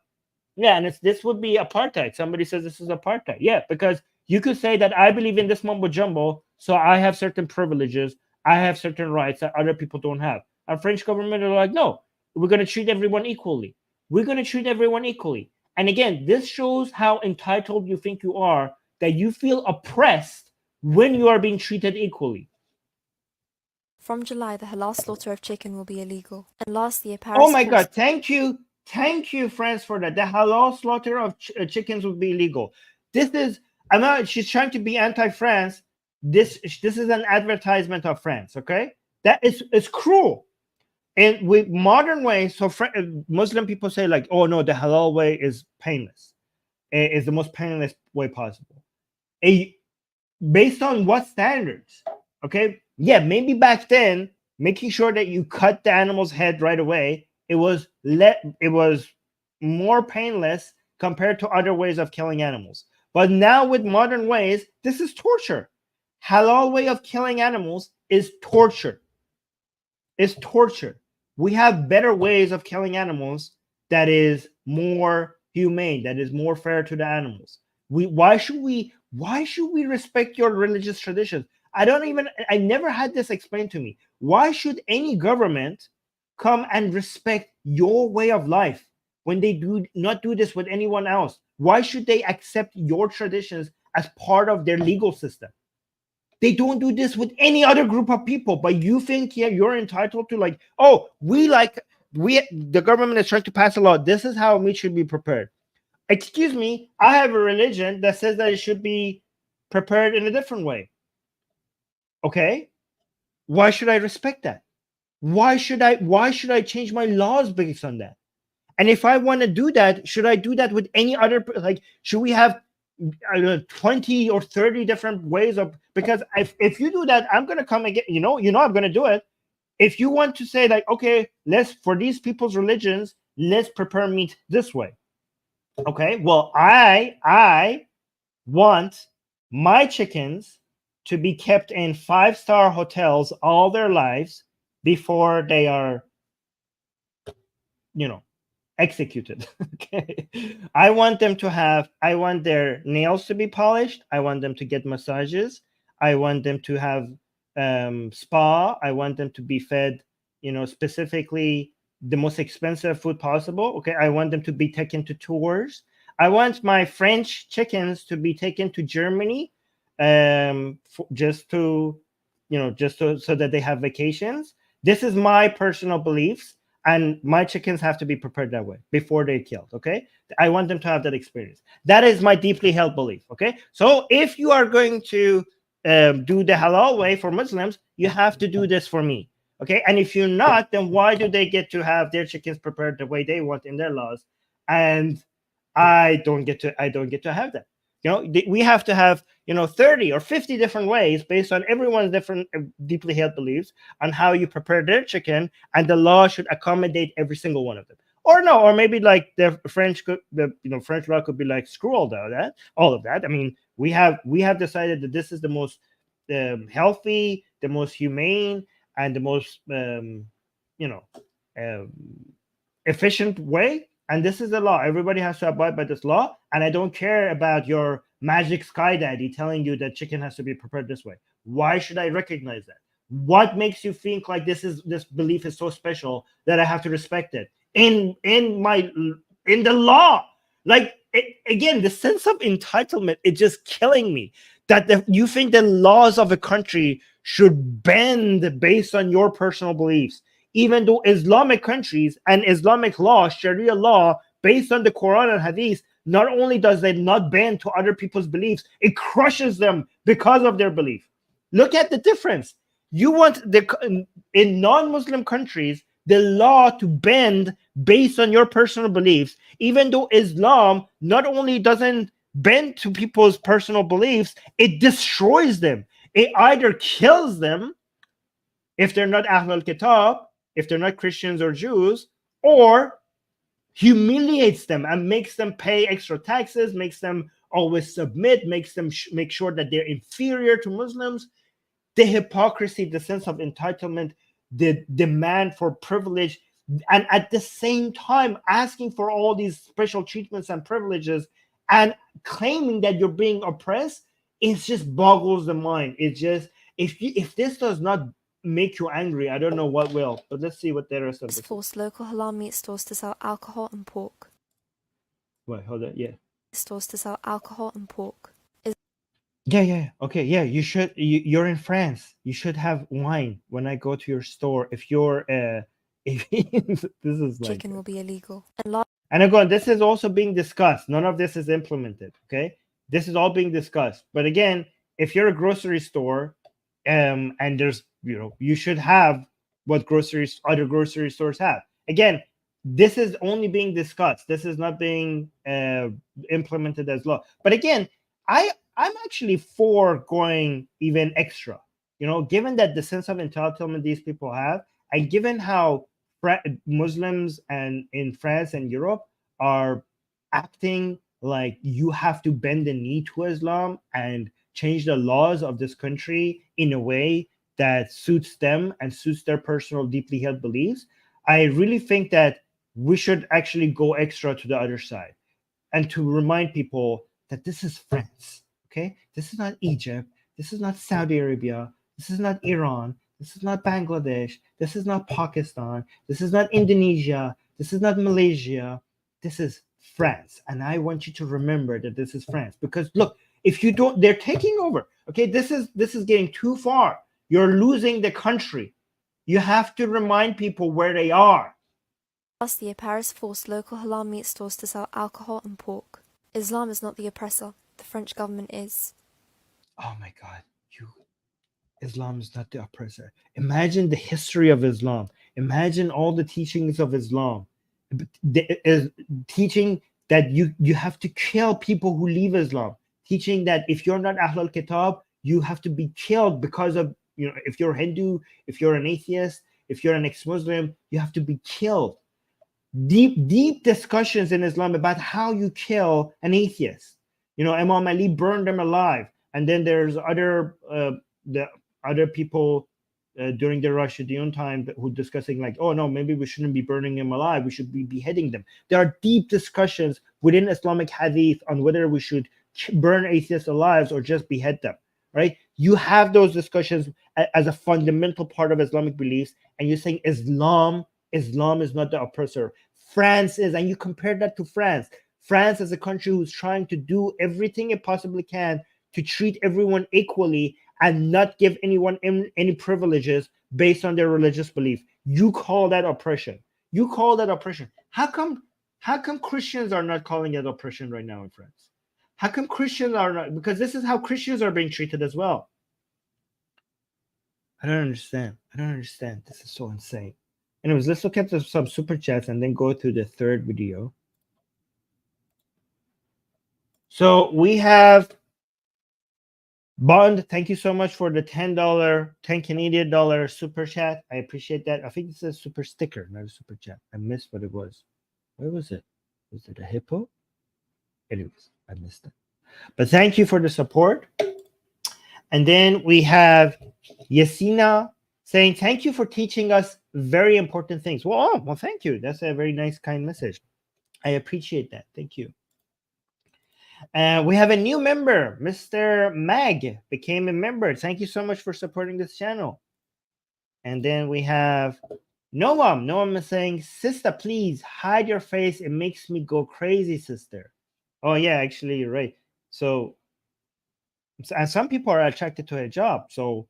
Yeah, and this would be apartheid. Somebody says this is apartheid. Yeah, because you could say that I believe in this mumbo jumbo, so I have certain privileges, I have certain rights that other people don't have. And French government are like, no, we're going to treat everyone equally. We're going to treat everyone equally. And again, this shows how entitled you think you are, that you feel oppressed when you are being treated equally. From July, the halal slaughter of chicken will be illegal. And lastly, Paris. Oh my God! Thank you, France, for that. The halal slaughter of chickens will be illegal. She's trying to be anti-France. This is an advertisement of France. Okay, it's cruel. And with modern ways, so Muslim people say oh no, the halal way is painless. It's the most painless way possible. Based on what standards? Okay. Yeah, maybe back then, making sure that you cut the animal's head right away, it was more painless compared to other ways of killing animals. But now with modern ways, this is torture. Halal way of killing animals is torture. It's torture. We have better ways of killing animals that is more humane, that is more fair to the animals. Why should we respect your religious traditions? I never had this explained to me. Why should any government come and respect your way of life when they do not do this with anyone else? Why should they accept your traditions as part of their legal system? They don't do this with any other group of people, but you think you're entitled to the government is trying to pass a law. This is how meat should be prepared. Excuse me, I have a religion that says that it should be prepared in a different way. Okay, why should I respect that? Why should I change my laws based on that? And if I want to do that, should I do that with any other? Should we have 20 or 30 different ways of? Because if you do that, I'm gonna come again. I'm gonna do it. If you want to say okay, for these people's religions, let's prepare meat this way. Okay, well, I want my chickens to be kept in 5-star hotels all their lives before they are, executed. Okay, I want their nails to be polished. I want them to get massages. I want them to have spa. I want them to be fed, specifically the most expensive food possible. Okay, I want them to be taken to tours. I want my French chickens to be taken to Germany, just so that they have vacations. This is my personal beliefs, and my chickens have to be prepared that way before they're killed. Okay, I want them to have that experience. That is my deeply held belief. Okay, so if you are going to do the halal way for Muslims, you have to do this for me. Okay, and if you're not, then why do they get to have their chickens prepared the way they want in their laws, and I don't get to have that? We have to have 30 or 50 different ways based on everyone's different deeply held beliefs on how you prepare their chicken, and the law should accommodate every single one of them. Or no, or maybe like the French law could be like, screw all of that. I mean, we have decided that this is the most healthy, the most humane, and the most efficient way, and this is the law. Everybody has to abide by this law, and I don't care about your magic sky daddy telling you that chicken has to be prepared this way. Why should I recognize that? What makes you think like this belief is so special that I have to respect it in the law? Like, again, the sense of entitlement is just killing me. That you think the laws of a country should bend based on your personal beliefs, even though Islamic countries and Islamic law, Sharia law, based on the Quran and Hadith, not only does it not bend to other people's beliefs, it crushes them because of their belief. Look at the difference. You want in non-Muslim countries the law to bend based on your personal beliefs, even though Islam not only doesn't bend to people's personal beliefs, it destroys them. It either kills them if they're not Ahlul Kitab, if they're not Christians or Jews, or humiliates them and makes them pay extra taxes, makes them always submit, makes them make sure that they're inferior to Muslims. The hypocrisy, the sense of entitlement, the demand for privilege, and at the same time asking for all these special treatments and privileges and claiming that you're being oppressed, it just boggles the mind. It just, if this does not make you angry, I don't know what will. But let's see what the rest of this. Forced local halal meat stores to sell alcohol and pork. Wait, hold on. Yeah. Stores to sell alcohol and pork. Yeah. Okay, yeah. You should. You're in France. You should have wine when I go to your store. If you're, if this is like Chicken will be illegal. And again, this is also being discussed. None of this is implemented. Okay, this is all being discussed. But again, if you're a grocery store, and there's, you should have what other grocery stores have. Again, this is only being discussed. This is not being implemented as law. But again, I'm actually for going even extra. Given that the sense of entitlement these people have, and given how Muslims and in France and Europe are acting like you have to bend the knee to Islam and change the laws of this country in a way that suits them and suits their personal deeply held beliefs, I really think that we should actually go extra to the other side and to remind people that this is France. Okay, this is not Egypt, this is not Saudi Arabia, this is not Iran, this is not Bangladesh, this is not Pakistan, this is not Indonesia, this is not Malaysia, this is France. And I want you to remember that this is France, because look, if you don't, they're taking over. Okay, this is getting too far. You're losing the country. You have to remind people where they are. Last year, Paris forced local halal meat stores to sell alcohol and pork. Islam is not the oppressor. The French government is. Oh my God, Islam is not the oppressor. Imagine the history of Islam. Imagine all the teachings of Islam. Teaching that you have to kill people who leave Islam. Teaching that if you're not Ahlul Kitab, you have to be killed because of, if you're Hindu, if you're an atheist, if you're an ex-Muslim, you have to be killed. deep discussions in Islam about how you kill an atheist. You know, Imam Ali burned them alive, and then there's the other people during the Rashidun time who discussing like, oh no, maybe we shouldn't be burning them alive, we should be beheading them. There are deep discussions within Islamic hadith on whether we should burn atheists alive or just behead them, right? You have those discussions as a fundamental part of Islamic beliefs, and you're saying Islam is not the oppressor. France is, and you compare that to France. France is a country who's trying to do everything it possibly can to treat everyone equally and not give anyone any privileges based on their religious belief. You call that oppression. You call that oppression. How come Christians are not calling it oppression right now in France? How come Christians are not? Because this is how Christians are being treated as well. I don't understand. This is so insane. Anyways, let's look at some super chats and then go to the third video. So we have Bond. Thank you so much for the $10, 10 Canadian dollar super chat. I appreciate that. I think it's a super sticker, not a super chat. I missed what it was. Where was it? Was it a hippo? Anyways, I missed it. But thank you for the support. And then we have Yasina saying, thank you for teaching us very important things. Well, thank you. That's a very nice, kind message. I appreciate that. Thank you. We have a new member. Mr. Mag became a member. Thank you so much for supporting this channel. And then we have Noam. Noam is saying, sister, please hide your face. It makes me go crazy, sister. Oh, yeah, actually, you're right. So, and some people are attracted to a hijab. So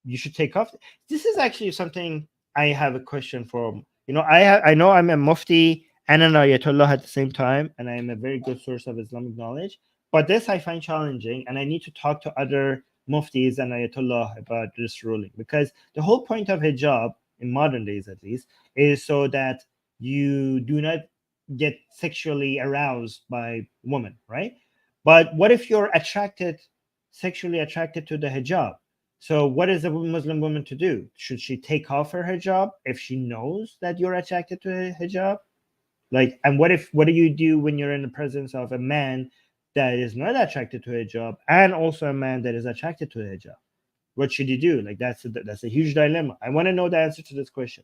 you should take off. This is actually something I have a question for. You know, I know I'm a mufti and an ayatollah at the same time, and I am a very good source of Islamic knowledge. But this I find challenging, and I need to talk to other muftis and ayatollah about this ruling, because the whole point of hijab, in modern days at least, is so that you do not get sexually aroused by women, right? But what if you're sexually attracted to the hijab? So what is a Muslim woman to do? Should she take off her hijab if she knows that you're attracted to a hijab? Like, and what do you do when you're in the presence of a man that is not attracted to a hijab and also a man that is attracted to a hijab? What should you do? Like, that's a huge dilemma. I want to know the answer to this question.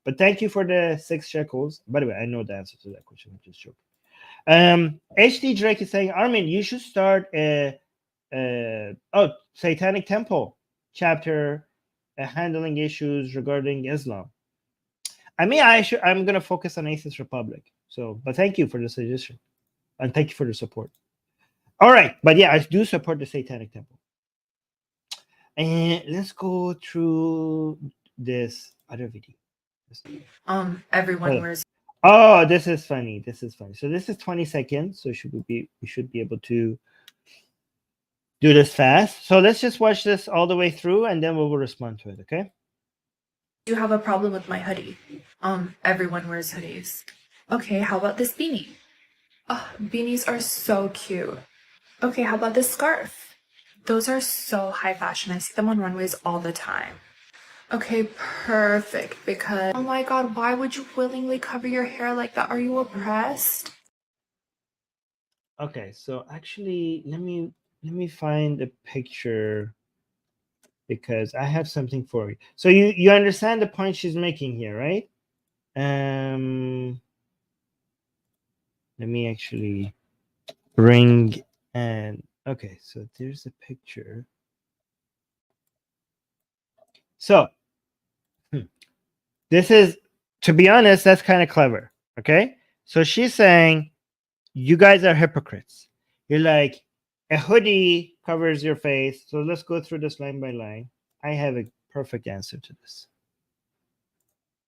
But thank you for the 6 shekels. By the way, I know the answer to that question. I'm just joking. HD Drake is saying, Armin, you should start a Satanic Temple chapter handling issues regarding Islam. I mean, I'm going to focus on Atheist Republic. So, but thank you for the suggestion. And thank you for the support. All right. But yeah, I do support the Satanic Temple. And let's go through this other video. Everyone wears. Oh, this is funny. So this is 20 seconds. So we should be able to do this fast. So let's just watch this all the way through, and then we will respond to it. Okay. You have a problem with my hoodie. Everyone wears hoodies. Okay, how about this beanie? Oh, beanies are so cute. Okay, how about this scarf? Those are so high fashion. I see them on runways all the time. Okay, perfect, because oh my god, why would you willingly cover your hair like that? Are you oppressed? Okay, so actually let me find a picture, because I have something for you. So you understand the point she's making here, right? Let me actually bring and okay, so there's a picture. So this is, to be honest, that's kind of clever. Okay, so she's saying you guys are hypocrites. You're like, a hoodie covers your face. So let's go through this line by line. I have a perfect answer to this.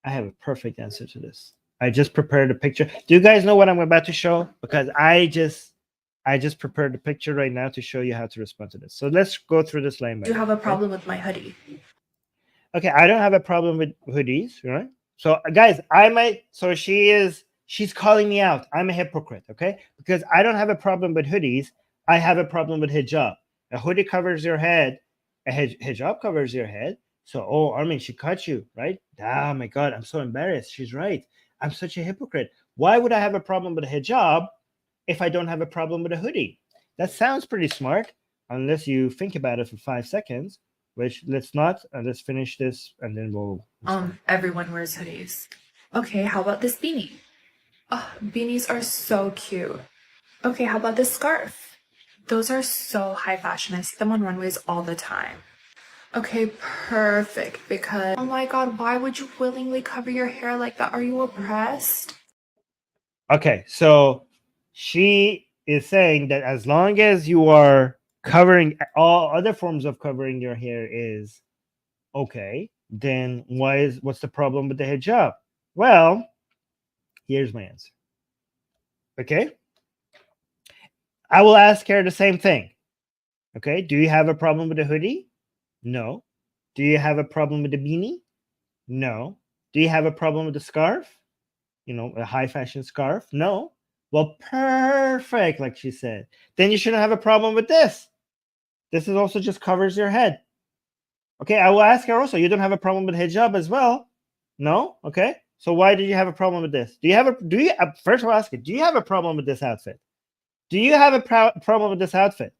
I just prepared a picture. Do you guys know what I'm about to show? Because I just prepared a picture right now to show you how to respond to this. So let's go through this line by line. You have a problem with my hoodie. Okay, I don't have a problem with hoodies, right? So guys, she's calling me out. I'm a hypocrite, okay? Because I don't have a problem with hoodies. I have a problem with hijab. A hoodie covers your head. A hijab covers your head. So, oh, Armin, she cut you, right? Oh my God, I'm so embarrassed. She's right. I'm such a hypocrite. Why would I have a problem with a hijab if I don't have a problem with a hoodie? That sounds pretty smart, unless you think about it for 5 seconds, which let's not. Let's finish this and then we'll. Everyone wears hoodies. Okay, how about this beanie? Oh, beanies are so cute. Okay, how about this scarf? Those are so high fashion. I see them on runways all the time. Okay, perfect, because oh my god, why would you willingly cover your hair like that? Are you oppressed? Okay, so she is saying that as long as you are covering, all other forms of covering your hair is okay, then what's the problem with the hijab? Well, here's my answer. Okay, I will ask her the same thing. Okay, do you have a problem with the hoodie? No. Do you have a problem with the beanie? No. Do you have a problem with the scarf? A high fashion scarf? No. Well, perfect, like she said. Then you shouldn't have a problem with this. This is also just covers your head. Okay, I will ask her also, you don't have a problem with hijab as well? No? Okay. So why did you have a problem with this? First I'll ask you, do you have a problem with this outfit? Do you have a problem with this outfit?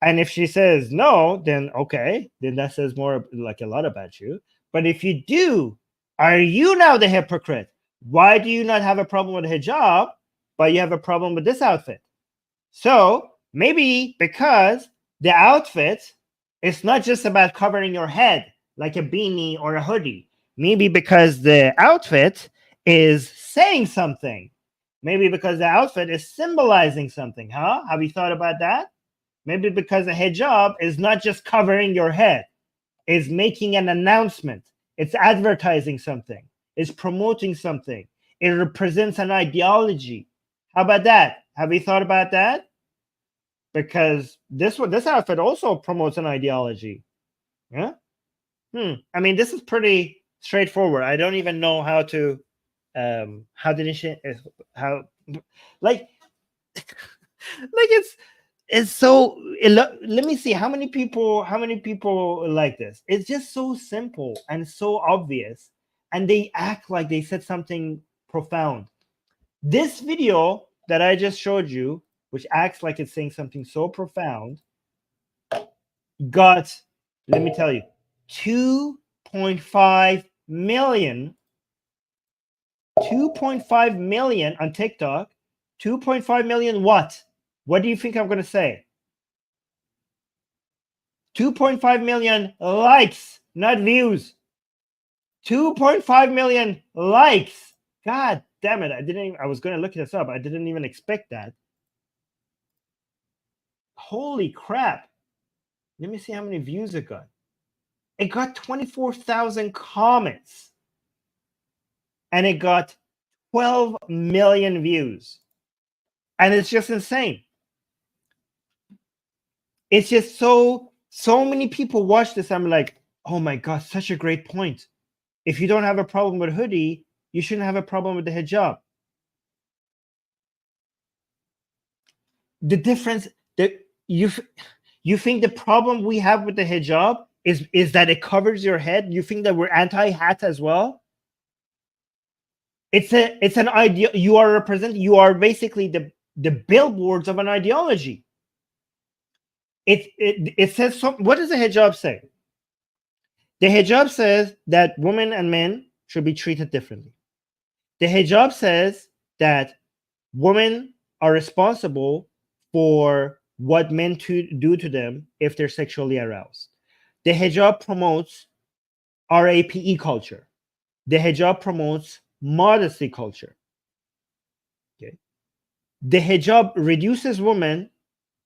And if she says no, then okay, then that says more like a lot about you. But if you do, are you now the hypocrite? Why do you not have a problem with hijab, but you have a problem with this outfit? So maybe because the outfit is not just about covering your head like a beanie or a hoodie. Maybe because the outfit is saying something. Maybe because the outfit is symbolizing something, huh? Have you thought about that? Maybe because a hijab is not just covering your head. It's making an announcement. It's advertising something. It's promoting something. It represents an ideology. How about that? Have you thought about that? Because this outfit also promotes an ideology. Yeah? I mean, this is pretty straightforward. I don't even know how to like it's so let me see how many people like this. It's just so simple and so obvious, and they act like they said something profound. This video that I just showed you, which acts like it's saying something so profound, got, let me tell you, 2.5 million on TikTok. 2.5 million what? What do you think I'm going to say? 2.5 million likes, not views. 2.5 million likes. God damn it. I was going to look this up. I didn't even expect that. Holy crap. Let me see how many views it got. It got 24,000 comments. And it got 12 million views. And it's just insane. It's just so many people watch this. I'm like, oh my God, such a great point. If you don't have a problem with hoodie, you shouldn't have a problem with the hijab. The difference that you think the problem we have with the hijab is that it covers your head. You think that we're anti-hat as well? It's an idea. You are basically the billboards of an ideology. It says what does the hijab say? The hijab says that women and men should be treated differently. The hijab says that women are responsible for what men do to them if they're sexually aroused. The hijab promotes RAPE culture. The hijab promotes modesty culture. Okay. The hijab reduces women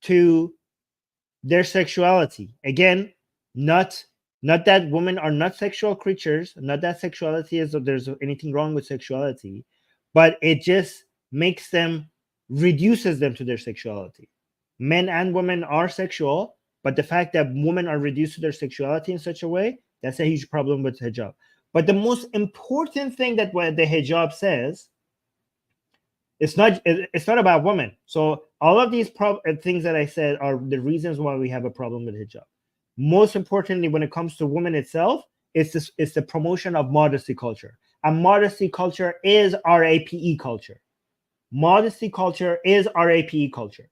to their sexuality. Again, not that women are not sexual creatures, not that sexuality is, there's anything wrong with sexuality, but it just reduces them to their sexuality. Men and women are sexual, but the fact that women are reduced to their sexuality in such a way, that's a huge problem with hijab. But the most important thing that what the hijab says, it's not about women. So all of these things that I said are the reasons why we have a problem with hijab. Most importantly, when it comes to women itself, it's the promotion of modesty culture. And modesty culture is RAPE culture. Modesty culture is RAPE culture.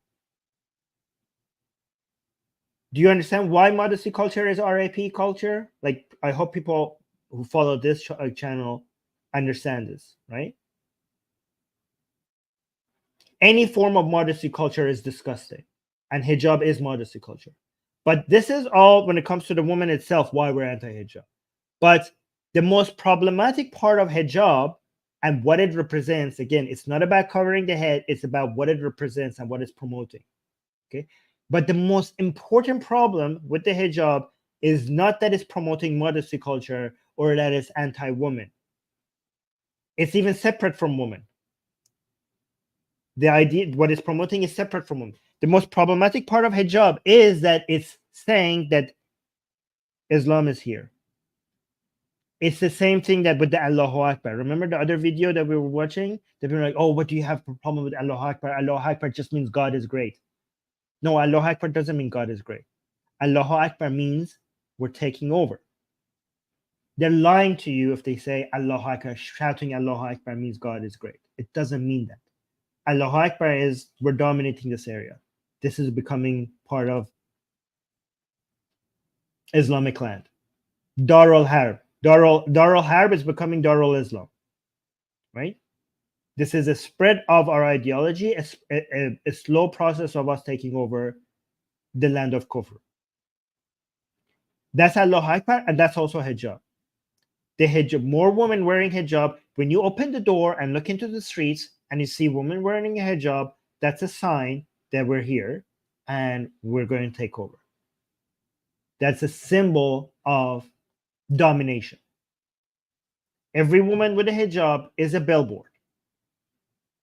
Do you understand why modesty culture is RAPE culture? Like, I hope people who follow this channel understand this, right? Any form of modesty culture is disgusting, and hijab is modesty culture. But this is all when it comes to the woman itself, why we're anti-hijab. But the most problematic part of hijab and what it represents, again, it's not about covering the head, it's about what it represents and what it's promoting. Okay. But the most important problem with the hijab is not that it's promoting modesty culture or that it's anti-woman. It's even separate from women. The idea, what it's promoting is separate from women. The most problematic part of hijab is that it's saying that Islam is here. It's the same thing that with the Allahu Akbar. Remember the other video that we were watching? They were like, oh, what do you have a problem with Allahu Akbar? Allahu Akbar just means God is great. No, Allahu Akbar doesn't mean God is great. Allahu Akbar means we're taking over. They're lying to you if they say Allahu Akbar, shouting Allahu Akbar means God is great. It doesn't mean that. Allahu Akbar is we're dominating this area. This is becoming part of Islamic land. Darul Harb. Darul Harb is becoming Darul Islam. Right? This is a spread of our ideology, a slow process of us taking over the land of Kufr. That's Allahu Akbar, and that's also hijab. The hijab, more women wearing hijab. When you open the door and look into the streets and you see women wearing a hijab, that's a sign that we're here and we're going to take over. That's a symbol of domination. Every woman with a hijab is a billboard,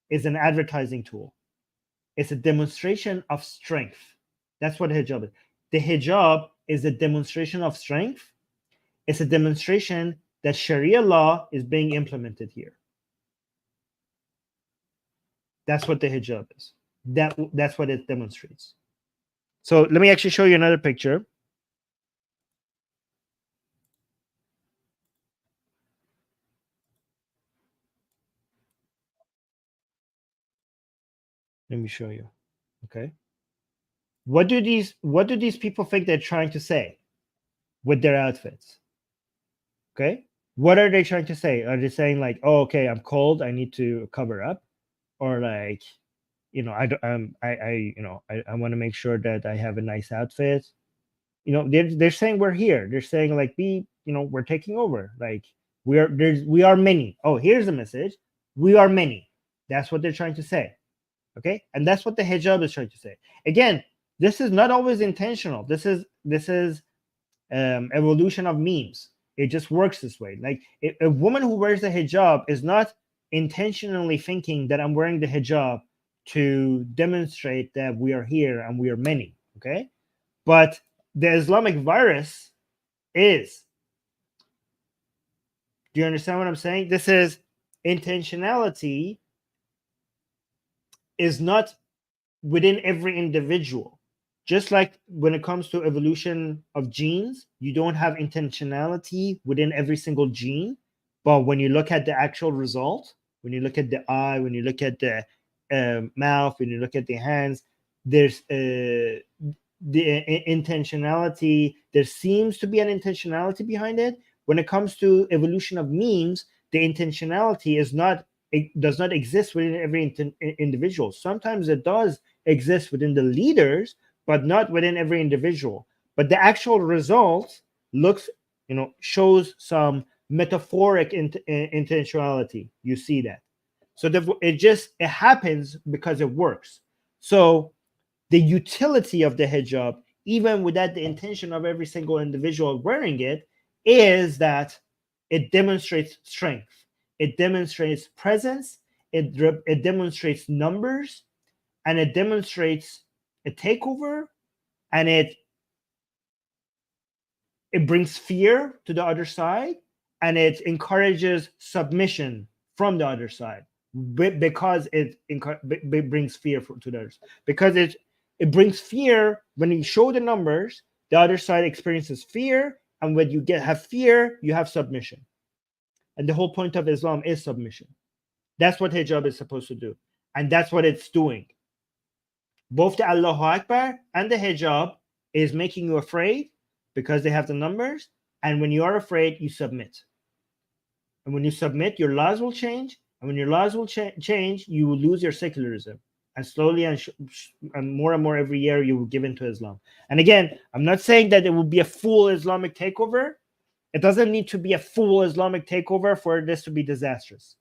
is an advertising tool. It's a demonstration of strength. That's what hijab is. The hijab is a demonstration of strength. It's a demonstration that Sharia law is being implemented here. That's what the hijab is. That's what it demonstrates. So let me actually show you another picture. Let me show you. Okay. What do these people think they're trying to say with their outfits? Okay. What are they trying to say? Are they saying like, oh, okay, I'm cold, I need to cover up? Or like, you know, I want to make sure that I have a nice outfit. You know, they're saying we're here. They're saying like, we're taking over. Like we are many. Oh, here's the message. We are many. That's what they're trying to say. Okay. And that's what the hijab is trying to say. Again, this is not always intentional. This is evolution of memes. It just works this way. Like a woman who wears the hijab is not intentionally thinking that I'm wearing the hijab to demonstrate that we are here and we are many. Okay. But the Islamic virus is. Do you understand what I'm saying? This is intentionality is not within every individual. Just like when it comes to evolution of genes, you don't have intentionality within every single gene. But when you look at the actual result, when you look at the eye, when you look at the mouth, when you look at the hands, there's the intentionality. There seems to be an intentionality behind it. When it comes to evolution of memes, the intentionality does not exist within every individual. Sometimes it does exist within the leaders, but not within every individual. But the actual result shows some metaphoric intentionality. You see that. So it happens because it works. So the utility of the hijab, even without the intention of every single individual wearing it, is that it demonstrates strength. It demonstrates presence. It demonstrates numbers, and it demonstrates a takeover, and it brings fear to the other side, and it encourages submission from the other side because it brings fear to the others. Because it brings fear when you show the numbers, the other side experiences fear, and when you have fear, you have submission. And the whole point of Islam is submission. That's what hijab is supposed to do. And that's what it's doing. Both the Allahu Akbar and the hijab is making you afraid because they have the numbers. And when you are afraid, you submit. And when you submit, your laws will change. And when your laws will change, you will lose your secularism. And slowly and more every year, you will give in to Islam. And again, I'm not saying that it will be a full Islamic takeover. It doesn't need to be a full Islamic takeover for this to be disastrous.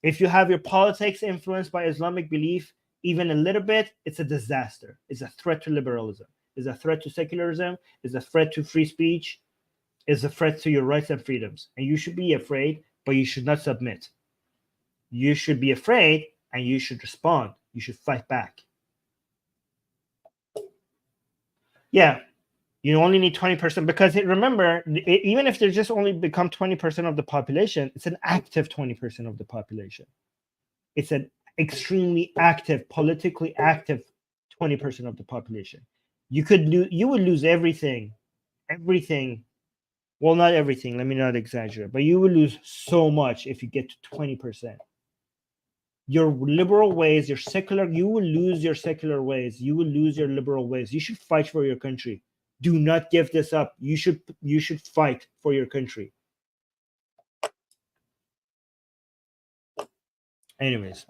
If you have your politics influenced by Islamic belief, even a little bit, it's a disaster. It's a threat to liberalism. It's a threat to secularism. It's a threat to free speech. It's a threat to your rights and freedoms. And you should be afraid, but you should not submit. You should be afraid and you should respond. You should fight back. Yeah, you only need 20% because remember, even if they just only become 20% of the population, it's an active 20% of the population. It's an extremely active, politically active 20% of the population. You would lose everything. Well, not everything. Let me not exaggerate, but you will lose so much if you get to 20%. Your liberal ways, you will lose your secular ways. You will lose your liberal ways. You should fight for your country. Do not give this up. You should fight for your country. Anyways.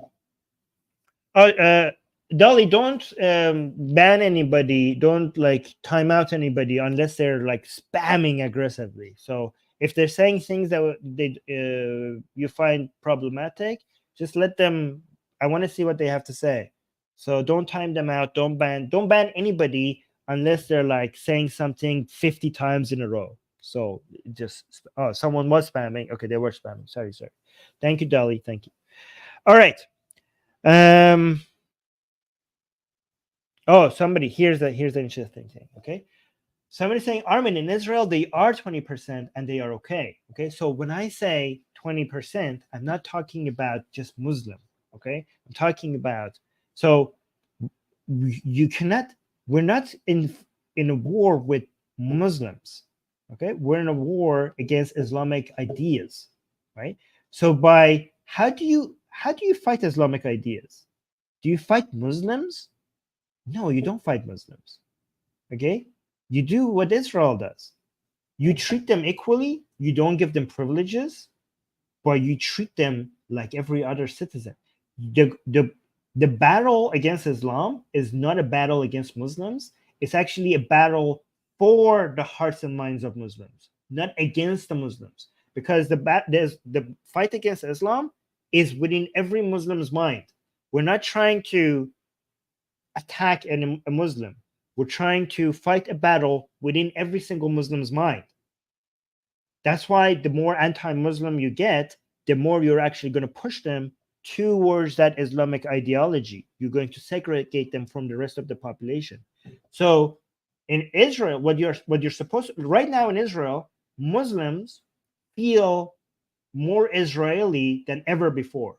Dolly, don't ban anybody. Don't time out anybody unless they're spamming aggressively. So if they're saying things that you find problematic, just let them. I want to see what they have to say. So don't time them out. Don't ban anybody unless they're saying something 50 times in a row. So just someone was spamming. Okay, they were spamming. Sorry. Thank you, Dolly. Thank you. All right. Somebody here's the interesting thing. Okay, somebody saying, Armin, in Israel they are 20% and they are okay. Okay, so when I say 20%, I'm not talking about just Muslim. Okay, I'm talking about, so you cannot. We're not in a war with Muslims. Okay, we're in a war against Islamic ideas, right? So how do you fight Islamic ideas? Do you fight Muslims? No, you don't fight Muslims. Okay? You do what Israel does. You treat them equally. You don't give them privileges, but you treat them like every other citizen. The battle against Islam is not a battle against Muslims. It's actually a battle for the hearts and minds of Muslims, not against the Muslims. Because the fight against Islam is within every Muslim's mind. We're not trying to attack a Muslim. We're trying to fight a battle within every single Muslim's mind. That's why the more anti-Muslim you get, the more you're actually going to push them towards that Islamic ideology. You're going to segregate them from the rest of the population. So in Israel, what you're supposed to, right now in Israel, Muslims feel more Israeli than ever before.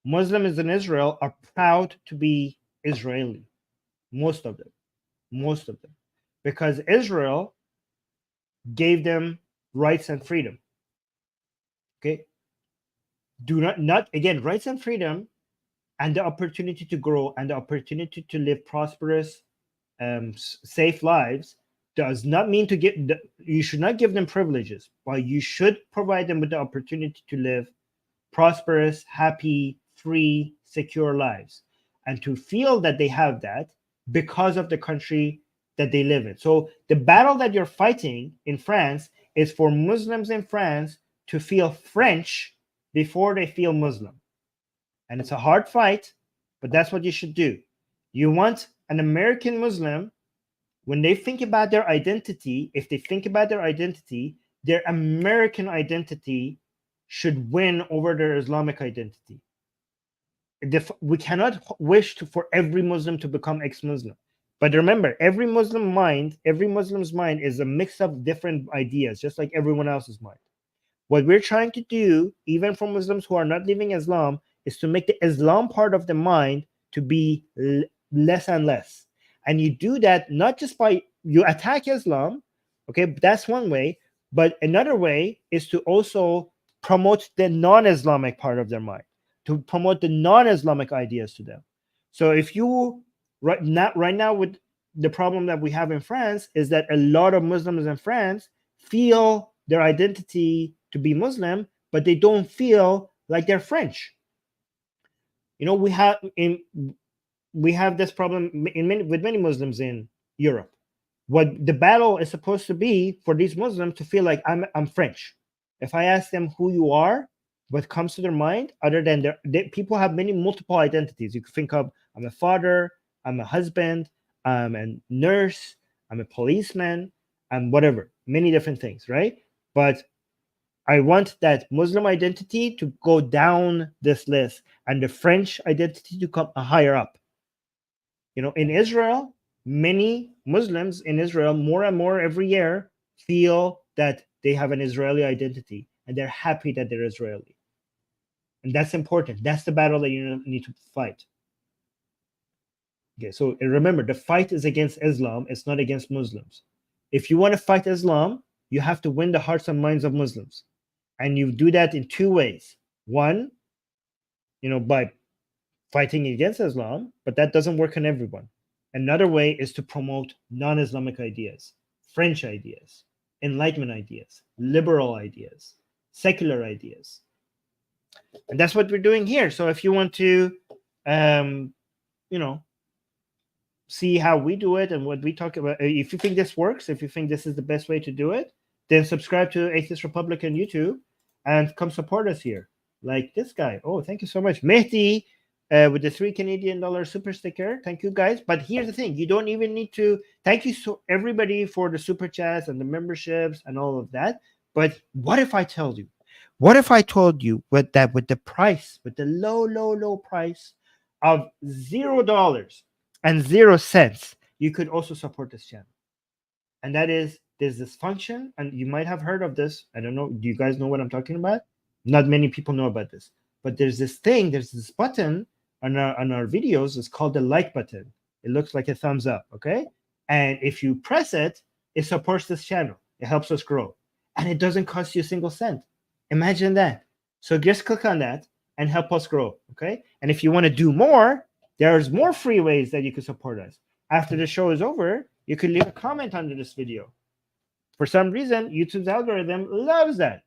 Muslims in Israel are proud to be Israeli, most of them, because Israel gave them rights and freedom. Okay, not again, rights and freedom, and the opportunity to grow and the opportunity to live prosperous, safe lives does not mean you should not give them privileges, but you should provide them with the opportunity to live prosperous, happy, free, secure lives, and to feel that they have that because of the country that they live in. So the battle that you're fighting in France is for Muslims in France to feel French before they feel Muslim. And it's a hard fight, but that's what you should do. You want an American Muslim, when they think about their identity, if they think about their identity, their American identity should win over their Islamic identity. We cannot wish for every Muslim to become ex-Muslim. But remember, every Muslim's mind is a mix of different ideas, just like everyone else's mind. What we're trying to do, even for Muslims who are not living Islam, is to make the Islam part of the mind to be less and less. And you do that not just by you attack Islam, okay, that's one way, but another way is to also promote the non-Islamic part of their mind, to promote the non-Islamic ideas to them. So if you right now with the problem that we have in France is that a lot of Muslims in France feel their identity to be Muslim, but they don't feel like they're French. You know, we have this problem with many Muslims in Europe. What the battle is supposed to be for these Muslims to feel like I'm French. If I ask them who you are, what comes to their mind, other than people have many multiple identities. You can think of, I'm a father, I'm a husband, I'm a nurse, I'm a policeman, I'm whatever, many different things, right? But I want that Muslim identity to go down this list and the French identity to come higher up. You know, in Israel, many Muslims in Israel, more and more every year, feel that they have an Israeli identity and they're happy that they're Israeli. And that's important. That's the battle that you need to fight. Okay, so remember, the fight is against Islam. It's not against Muslims. If you want to fight Islam, you have to win the hearts and minds of Muslims. And you do that in two ways. One, you know, by fighting against Islam, but that doesn't work on everyone. Another way is to promote non-Islamic ideas, French ideas, Enlightenment ideas, liberal ideas, secular ideas. And that's what we're doing here. So if you want to, you know, see how we do it and what we talk about, if you think this works, if you think this is the best way to do it, then subscribe to Atheist Republic on YouTube and come support us here. Like this guy. Oh, thank you so much. Mehdi with the $3 Canadian super sticker. Thank you, guys. But here's the thing. You don't even need to. Thank you so everybody for the super chats and the memberships and all of that. But what if I told you? What if I told you with the price, with the low price of $0 and 0 cents, you could also support this channel? And that is, there's this function, and you might have heard of this. I don't know. Do you guys know what I'm talking about? Not many people know about this. But there's this thing, there's this button on our videos. It's called the like button. It looks like a thumbs up, okay? And if you press it, it supports this channel. It helps us grow. And it doesn't cost you a single cent. Imagine that. So just click on that and help us grow, okay? And if you want to do more, there's more free ways that you can support us. After the show is over, you can leave a comment under this video. For some reason, YouTube's algorithm loves that.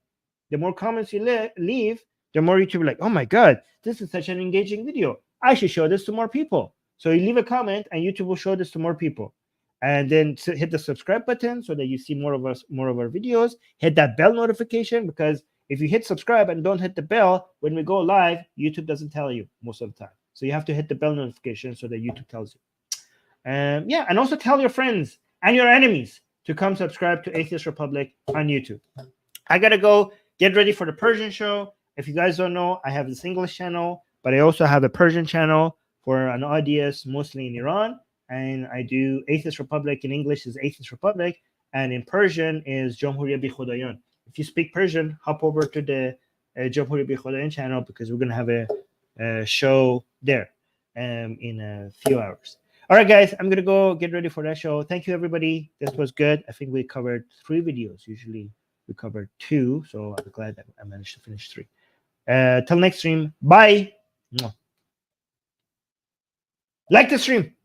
The more comments you leave, the more YouTube will be like, oh my God, this is such an engaging video. I should show this to more people. So you leave a comment and YouTube will show this to more people. And then hit the subscribe button so that you see more of our videos. Hit that bell notification, because if you hit subscribe and don't hit the bell, when we go live, YouTube doesn't tell you most of the time. So you have to hit the bell notification so that YouTube tells you. Yeah, and also tell your friends and your enemies to come subscribe to Atheist Republic on YouTube. I gotta go get ready for the Persian show. If you guys don't know, I have this English channel, but I also have a Persian channel for an audience mostly in Iran. And I do Atheist Republic. In English is Atheist Republic, and in Persian is Jamhuriya Bi Khodayan. If you speak Persian, hop over to the Jamhuriya Bi Khodayan channel, because we're going to have a show there in a few hours. All right, guys, I'm going to go get ready for that show. Thank you, everybody. This was good. I think we covered 3 videos. Usually we covered 2, so I'm glad that I managed to finish 3. Till next stream. Bye. Like the stream.